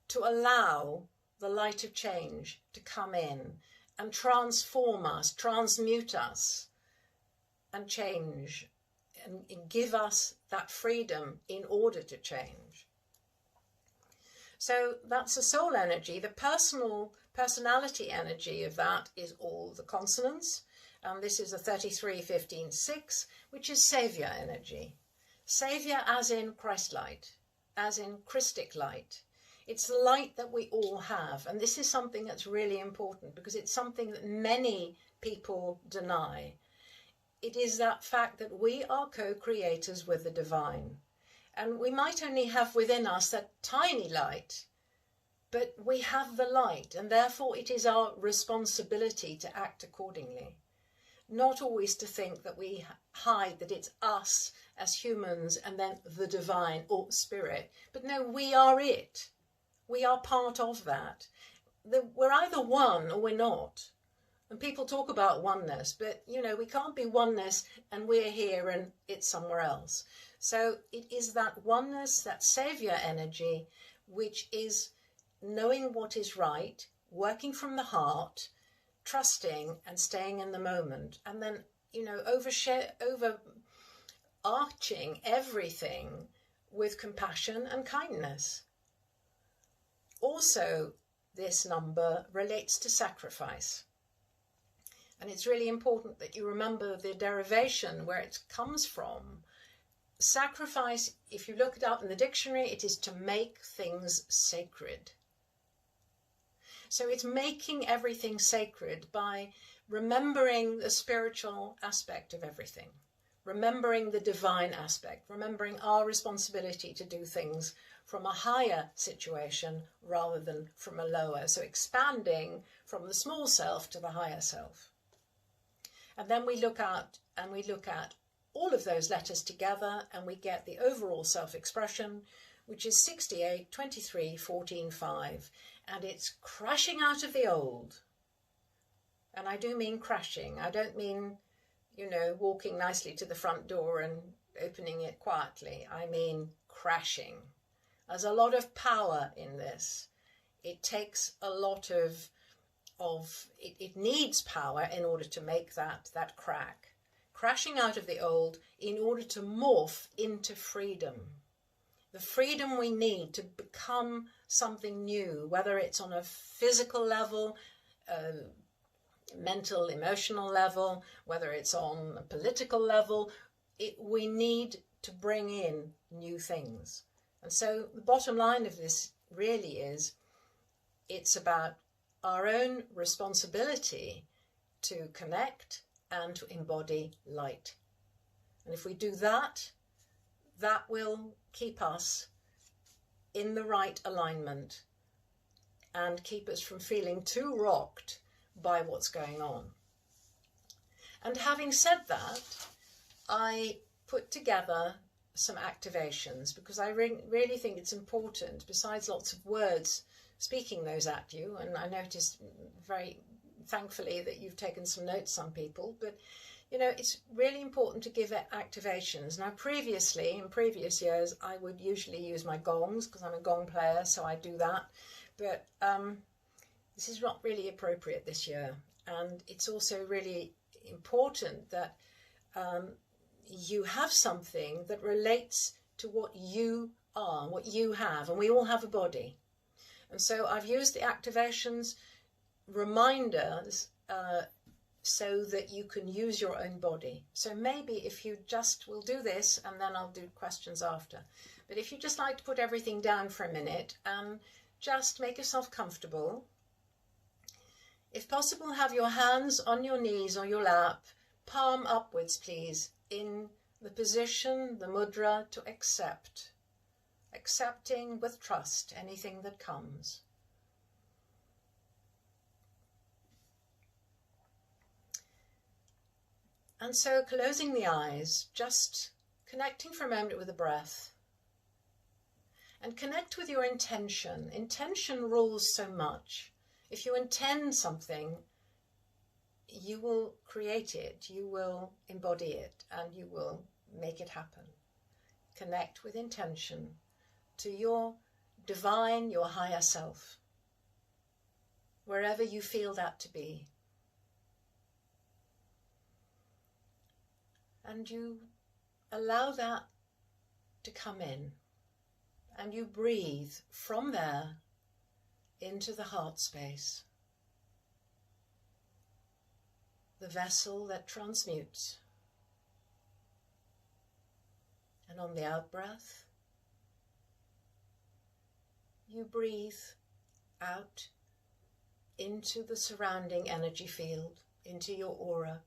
to allow the light of change to come in and transform us, transmute us, and change, and give us that freedom in order to change. So that's the soul energy. The personality energy of that is all the consonants. This is a 33-15-6, which is Savior energy. Savior as in Christ light, as in Christic light. It's the light that we all have. And this is something that's really important because it's something that many people deny. It is that fact that we are co-creators with the divine. And we might only have within us that tiny light, but we have the light, and therefore it is our responsibility to act accordingly. Not always to think that we hide that it's us as humans and then the divine or spirit. But no, we are it. We are part of that. We're either one or we're not. And people talk about oneness, but, you know, we can't be oneness and we're here and it's somewhere else. So it is that oneness, that Savior energy, which is knowing what is right, working from the heart, trusting and staying in the moment, and then, you know, overarching everything with compassion and kindness. Also, this number relates to sacrifice. And it's really important that you remember the derivation where it comes from. Sacrifice, if you look it up in the dictionary, it is to make things sacred. So it's making everything sacred by remembering the spiritual aspect of everything, remembering the divine aspect, remembering our responsibility to do things from a higher situation rather than from a lower. So expanding from the small self to the higher self. And then we look at all of those letters together and we get the overall self-expression, which is 68-23-14-5. And it's crashing out of the old. And I do mean crashing. I don't mean, you know, walking nicely to the front door and opening it quietly. I mean crashing. There's a lot of power in this. It takes a lot of it needs power in order to make that crack, crashing out of the old in order to morph into freedom. The freedom we need to become something new, whether it's on a physical level, mental, emotional level, whether it's on a political level, we need to bring in new things. And so the bottom line of this really is, it's about our own responsibility to connect and to embody light. And if we do that, that will keep us in the right alignment and keep us from feeling too rocked by what's going on. And having said that, I put together some activations because I really think it's important, besides lots of words speaking those at you, and I noticed very thankfully that you've taken some notes, some people, but you know, it's really important to give it activations. Now previously, in previous years, I would usually use my gongs because I'm a gong player, so I do that, but this is not really appropriate this year. And it's also really important that you have something that relates to what you are, what you have, and we all have a body. And so I've used the activations reminders so that you can use your own body. So maybe if you just will do this, and then I'll do questions after. But if you just like to put everything down for a minute and just make yourself comfortable. If possible, have your hands on your knees or your lap, palm upwards, please, in the position, the mudra, to accept. Accepting with trust anything that comes. And so closing the eyes, just connecting for a moment with the breath. And connect with your intention. Intention rules so much. If you intend something, you will create it, you will embody it, and you will make it happen. Connect with intention to your divine, your higher self, wherever you feel that to be. And you allow that to come in, and you breathe from there into the heart space, the vessel that transmutes. And on the out-breath, you breathe out into the surrounding energy field, into your aura.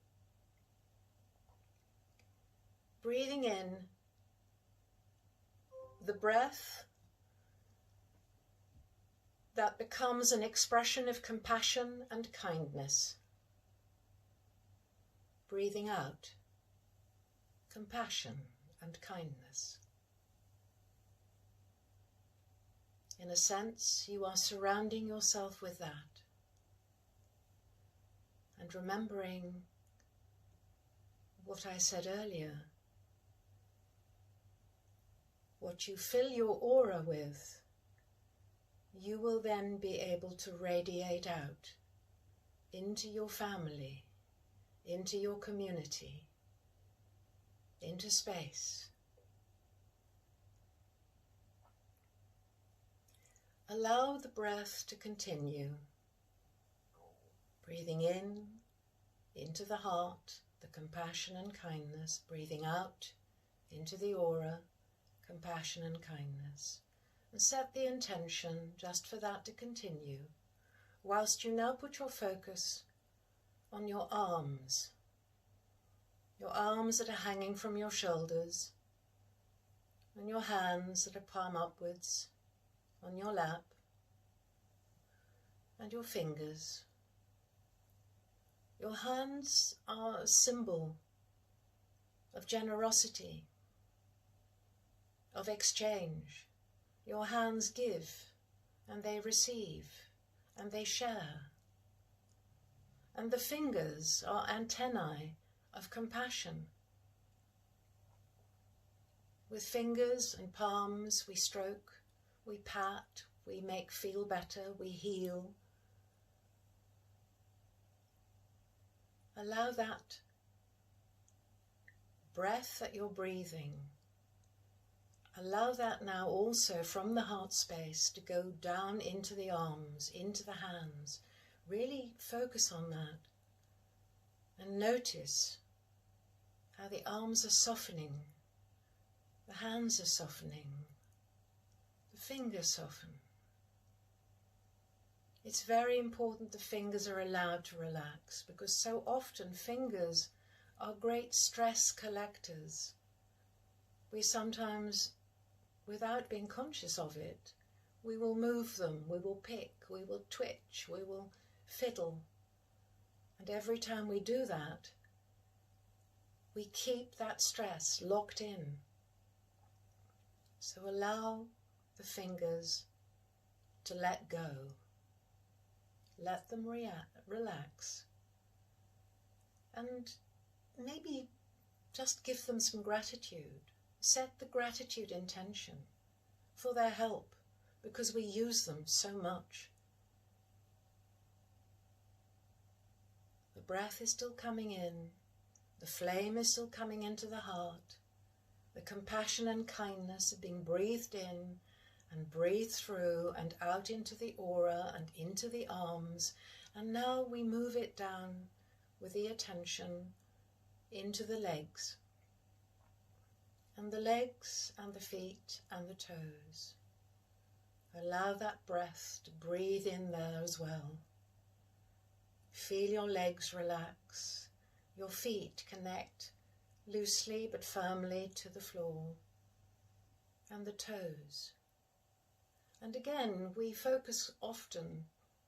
Breathing in the breath that becomes an expression of compassion and kindness. Breathing out compassion and kindness. In a sense, you are surrounding yourself with that. And remembering what I said earlier, what you fill your aura with, you will then be able to radiate out into your family, into your community, into space. Allow the breath to continue, breathing in, into the heart, the compassion and kindness, breathing out, into the aura, compassion and kindness. And set the intention just for that to continue, whilst you now put your focus on your arms that are hanging from your shoulders, and your hands that are palm upwards on your lap, and your fingers. Your hands are a symbol of generosity, of exchange. Your hands give, and they receive, and they share. And the fingers are antennae of compassion. With fingers and palms we stroke, we pat, we make feel better, we heal. Allow that breath that you're breathing, allow that now also from the heart space to go down into the arms, into the hands. Really focus on that and notice how the arms are softening, the hands are softening, the fingers soften. It's very important the fingers are allowed to relax, because so often fingers are great stress collectors. We sometimes, without being conscious of it, we will move them, we will pick, we will twitch, we will fiddle. And every time we do that, we keep that stress locked in. So allow the fingers to let go. Let them relax. And maybe just give them some gratitude. Set the gratitude intention for their help, because we use them so much. The breath is still coming in. The flame is still coming into the heart. The compassion and kindness are being breathed in and breathed through and out into the aura and into the arms. And now we move it down with the attention into the legs. And the legs and the feet and the toes. Allow that breath to breathe in there as well. Feel your legs relax. Your feet connect loosely but firmly to the floor. And the toes. And again, we focus often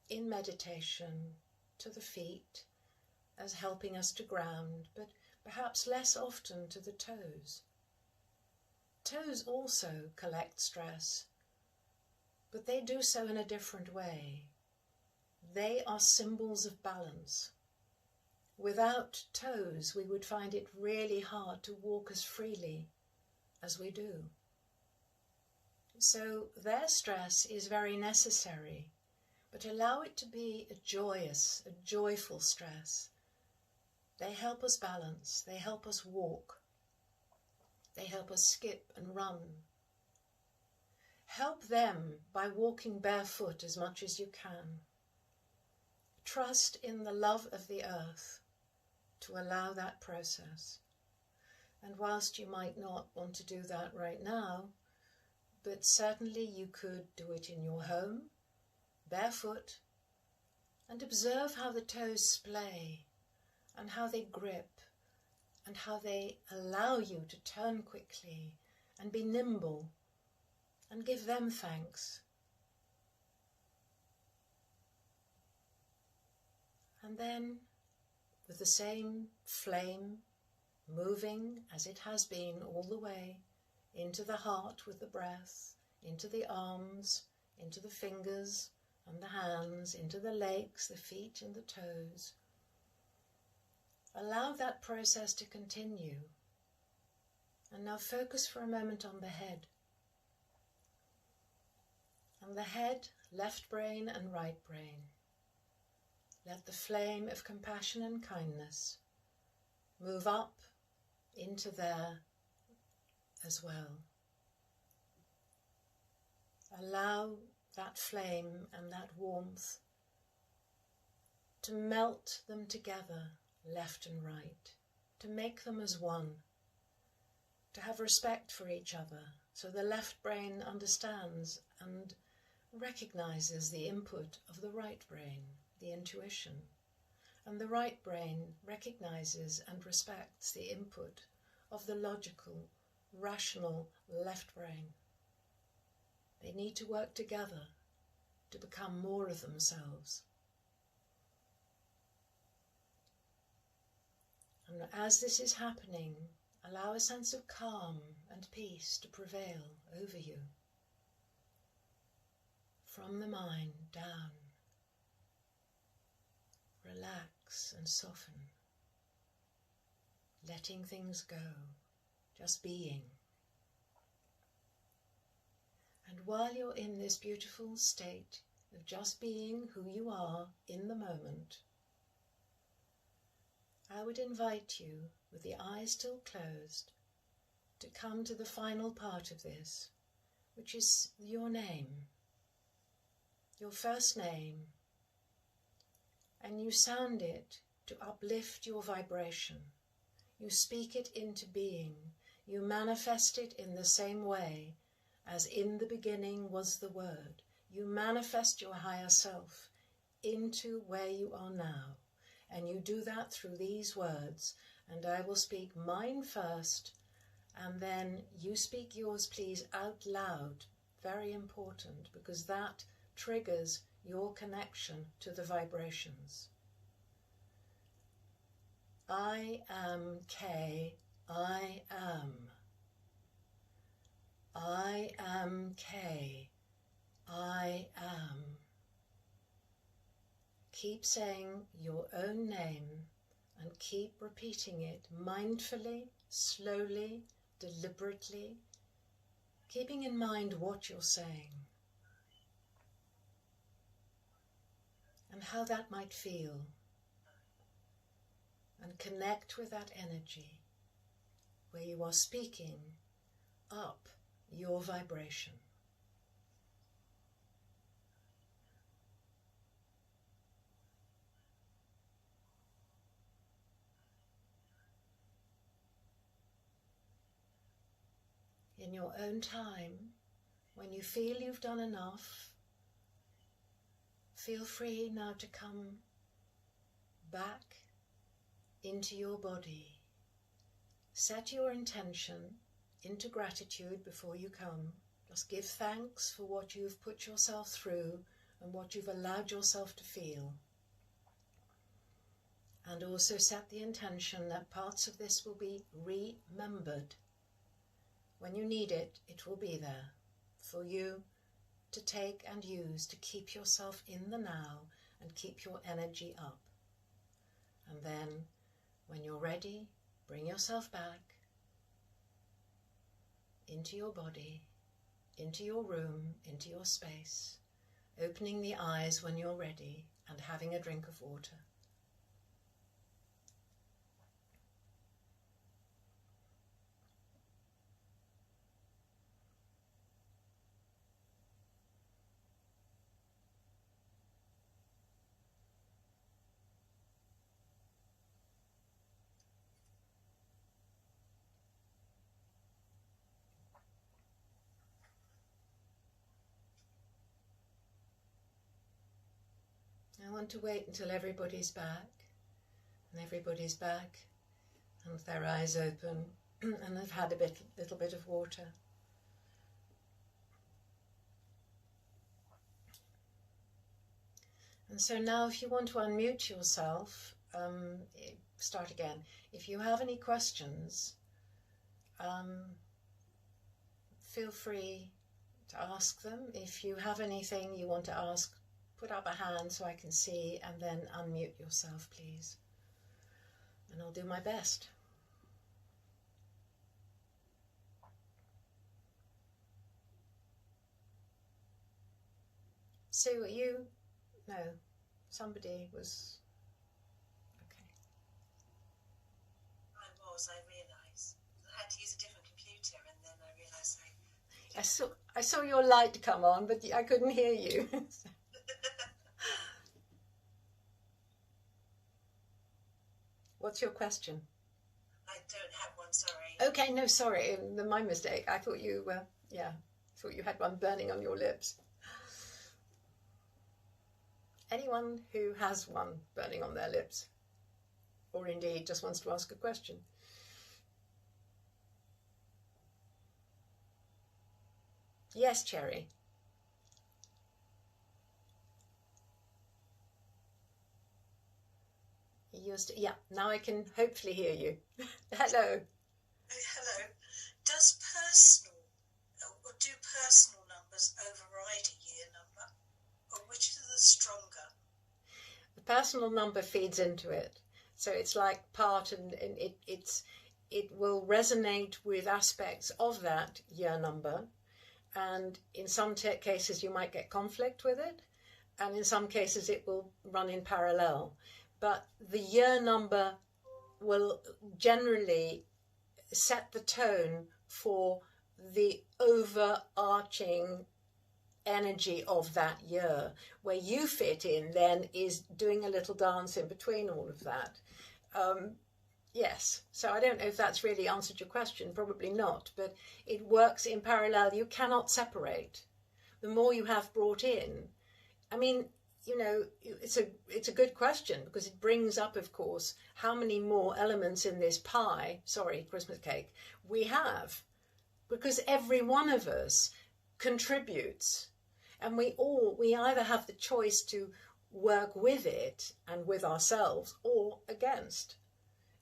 in meditation to the feet as helping us to ground, but perhaps less often to the toes. Toes also collect stress, but they do so in a different way. They are symbols of balance. Without toes, we would find it really hard to walk as freely as we do. So their stress is very necessary, but allow it to be a joyous, a joyful stress. They help us balance, they help us walk, they help us skip and run. Help them by walking barefoot as much as you can. Trust in the love of the earth to allow that process. And whilst you might not want to do that right now, but certainly you could do it in your home, barefoot, and observe how the toes splay and how they grip and how they allow you to turn quickly and be nimble and give them thanks. And then, with the same flame moving as it has been all the way, into the heart with the breath, into the arms, into the fingers and the hands, into the legs, the feet and the toes. Allow that process to continue. And now focus for a moment on the head. And the head, left brain and right brain. Let the flame of compassion and kindness move up into there as well. Allow that flame and that warmth to melt them together, left and right, to make them as one, to have respect for each other, so the left brain understands and recognizes the input of the right brain, the intuition, and the right brain recognizes and respects the input of the logical, rational left brain. They need to work together to become more of themselves. And as this is happening, allow a sense of calm and peace to prevail over you. From the mind down, relax and soften, letting things go, just being. And while you're in this beautiful state of just being who you are in the moment, I would invite you, with the eyes still closed, to come to the final part of this, which is your name, your first name, and you sound it to uplift your vibration. You speak it into being. You manifest it in the same way as in the beginning was the Word. You manifest your higher self into where you are now. And you do that through these words. And I will speak mine first, and then you speak yours, please, out loud. Very important, because that triggers your connection to the vibrations. I am K, I am. I am K, I am. Keep saying your own name and keep repeating it mindfully, slowly, deliberately, keeping in mind what you're saying and how that might feel, and connect with that energy where you are speaking up your vibration. In your own time, when you feel you've done enough, feel free now to come back into your body. Set your intention into gratitude before you come. Just give thanks for what you've put yourself through and what you've allowed yourself to feel. And also set the intention that parts of this will be remembered. When you need it, it will be there for you to take and use to keep yourself in the now and keep your energy up. And then, when you're ready, bring yourself back into your body, into your room, into your space, opening the eyes when you're ready and having a drink of water. I want to wait until everybody's back, and with their eyes open and have had a little bit of water. And so now if you want to unmute yourself, start again. If you have any questions, feel free to ask them. If you have anything you want to ask, put up a hand so I can see, and then unmute yourself, please. And I'll do my best. Sue, are you? No, somebody was. Okay. I realised. I had to use a different computer, and then I realised I saw your light come on, but I couldn't hear you. What's your question? I don't have one, sorry. Okay, no, sorry, my mistake. I thought you were, thought you had one burning on your lips. Anyone who has one burning on their lips, or indeed just wants to ask a question. Yes, Cherry. Yeah, now I can hopefully hear you. Hello. Hello. Do personal numbers override a year number? Or which is the stronger? The personal number feeds into it. So it's like part, and it will resonate with aspects of that year number. and in some cases you might get conflict with it, and in some cases it will run in parallel. But the year number will generally set the tone for the overarching energy of that year. Where you fit in then is doing a little dance in between all of that. Yes, so I don't know if that's really answered your question, probably not, but it works in parallel. You cannot separate. The more you have brought in, I mean, you know, it's a good question, because it brings up, of course, how many more elements in this pie, sorry, Christmas cake, we have, because every one of us contributes, and we either have the choice to work with it and with ourselves or against.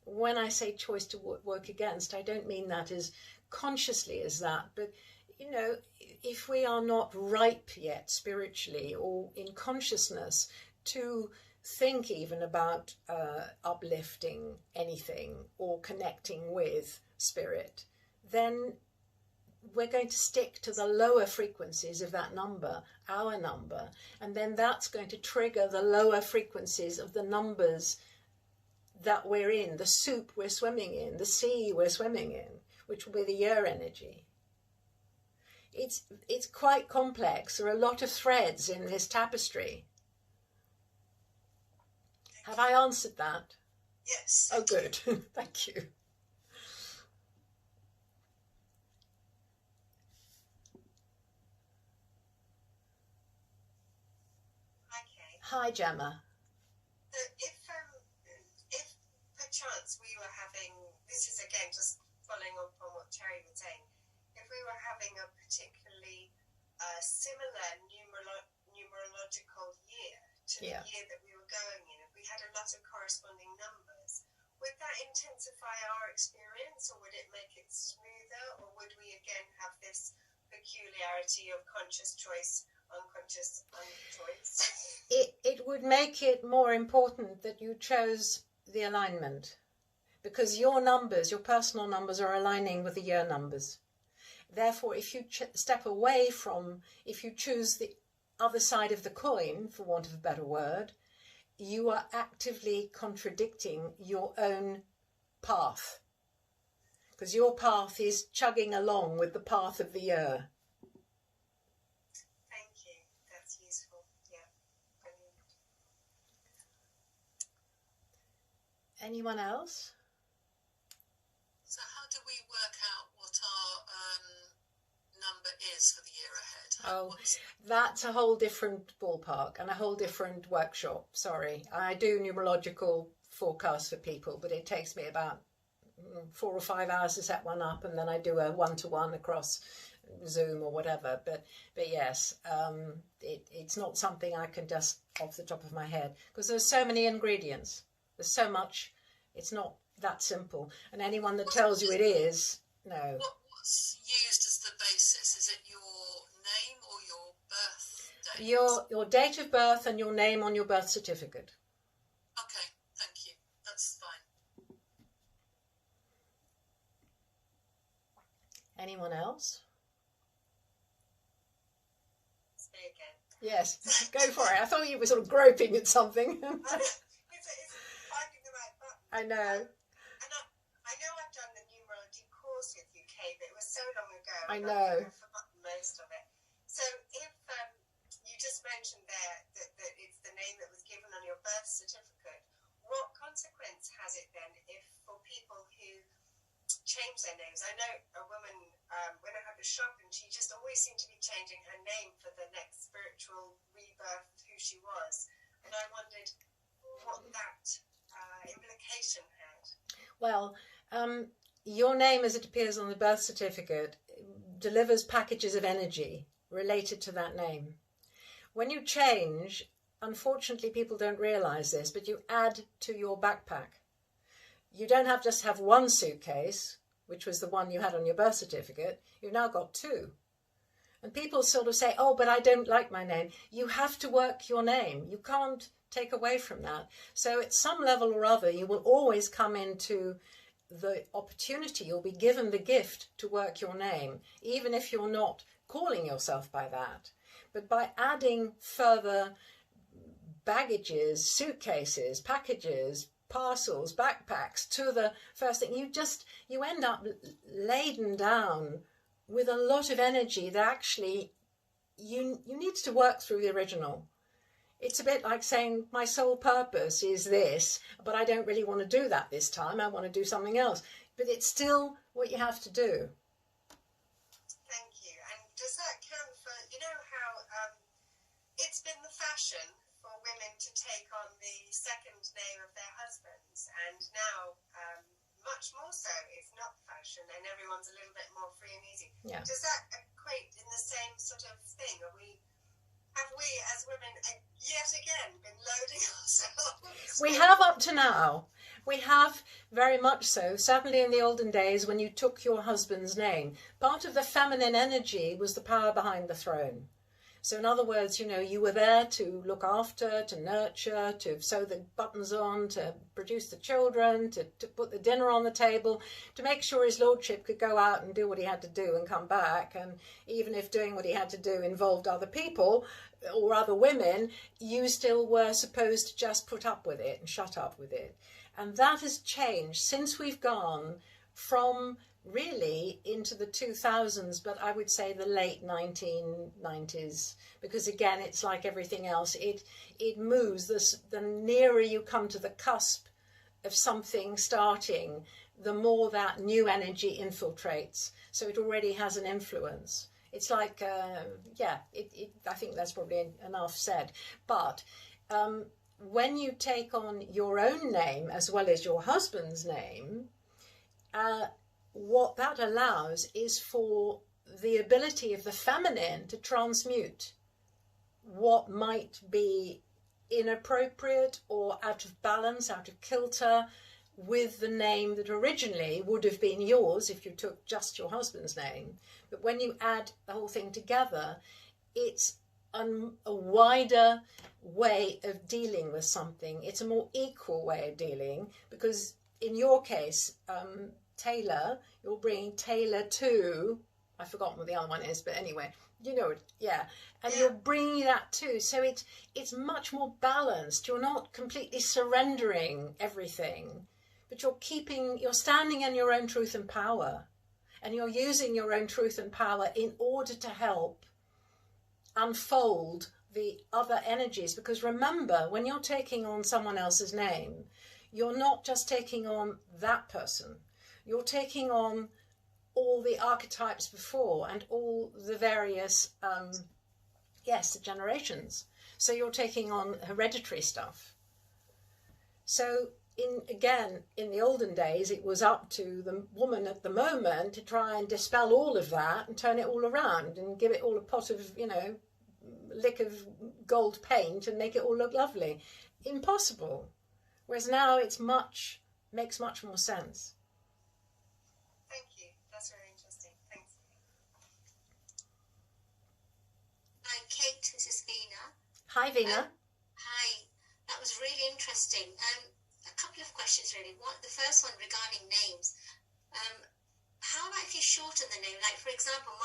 When I say choice to work against, I don't mean that as consciously as that, but you know, if we are not ripe yet spiritually or in consciousness to think even about uplifting anything or connecting with spirit, then we're going to stick to the lower frequencies of that number, our number, and then that's going to trigger the lower frequencies of the numbers that we're in, the soup we're swimming in, the sea we're swimming in, which will be the year energy. It's quite complex. There are a lot of threads in this tapestry. Have I answered that? Yes. Oh, good. Thank you. Okay. Hi, Gemma. If perchance we were having, this is again just following on from what Terry was saying, if we were having a particularly similar numerological year to the year that we were going in, if we had a lot of corresponding numbers, would that intensify our experience, or would it make it smoother, or would we again have this peculiarity of conscious choice, unconscious unchoice? It would make it more important that you chose the alignment, because your numbers, your personal numbers, are aligning with the year numbers. Therefore, if you step away from, if you choose the other side of the coin, for want of a better word, you are actively contradicting your own path, because your path is chugging along with the path of the year. Thank you. That's useful. Yeah. Brilliant. Anyone else? So how do we work out what our number is for the year ahead? That's a whole different ballpark and a whole different workshop. Sorry, I do numerological forecasts for people, but it takes me about 4 or 5 hours to set one up, and then I do a one-to-one across Zoom or whatever. But yes, it's not something I can just off the top of my head, because there's so many ingredients. There's so much. It's not that simple. And anyone that tells you it is, no. What's used as the basis? Is it your name or your birth date? Your date of birth and your name on your birth certificate. Okay, thank you. That's fine. Anyone else? Say again. Yes, go for it. I thought you were sort of groping at something. It's finding the right button. I know. I know I've done the numerology course with you, Kay, but it was so long ago. I know. I've forgotten most of it. So if you just mentioned there that it's the name that was given on your birth certificate, what consequence has it then if for people who change their names? I know a woman, when I had the shop, and she just always seemed to be changing her name for the next spiritual rebirth, who she was. And I wondered what that implication had. Well, your name as it appears on the birth certificate delivers packages of energy related to that name. When you change, unfortunately people don't realize this, but you add to your backpack. You don't just have one suitcase, which was the one you had on your birth certificate. You've now got 2. And people sort of say, oh, but I don't like my name. You have to work your name. You can't take away from that. So at some level or other, you will always come into the opportunity, you'll be given the gift to work your name, even if you're not calling yourself by that. But by adding further baggages, suitcases, packages, parcels, backpacks to the first thing, you end up laden down with a lot of energy that actually you need to work through the original. It's a bit like saying my sole purpose is this, but I don't really want to do that this time. I want to do something else. But it's still what you have to do. Thank you. And does that count for, how it's been the fashion for women to take on the second name of their husbands, and now much more so it's not fashion and everyone's a little bit more free and easy. Yeah. Does that equate in the same sort of thing? Have we as women yet again been loading ourselves? We have up to now. We have very much so. Certainly in the olden days when you took your husband's name, part of the feminine energy was the power behind the throne. So in other words, you were there to look after, to nurture, to sew the buttons on, to produce the children, to put the dinner on the table, to make sure his lordship could go out and do what he had to do and come back. And even if doing what he had to do involved other people or other women, you still were supposed to just put up with it and shut up with it. And that has changed since we've gone from really into the 2000s, but I would say the late 1990s, because again, it's like everything else. It moves. The nearer you come to the cusp of something starting, the more that new energy infiltrates. So it already has an influence. It's like, I think that's probably enough said. But when you take on your own name as well as your husband's name, what that allows is for the ability of the feminine to transmute what might be inappropriate or out of balance, out of kilter with the name that originally would have been yours if you took just your husband's name. But when you add the whole thing together, it's a wider way of dealing with something. It's a more equal way of dealing, because in your case, Taylor, you're bringing Taylor to, I've forgotten what the other one is, but anyway, yeah. And you're bringing that too. So it's much more balanced. You're not completely surrendering everything, but you're standing in your own truth and power, and you're using your own truth and power in order to help unfold the other energies. Because remember, when you're taking on someone else's name, you're not just taking on that person. You're taking on all the archetypes before and all the various, generations. So you're taking on hereditary stuff. So in the olden days, it was up to the woman at the moment to try and dispel all of that and turn it all around and give it all a pot of, lick of gold paint and make it all look lovely. Impossible. Whereas now makes much more sense. Thank you. That's very interesting. Thanks. Hi, Kate. This is Vina. Hi, Vina. Hi. That was really interesting. A couple of questions, really. The first one regarding names. How about if you shorten the name? Like, for example,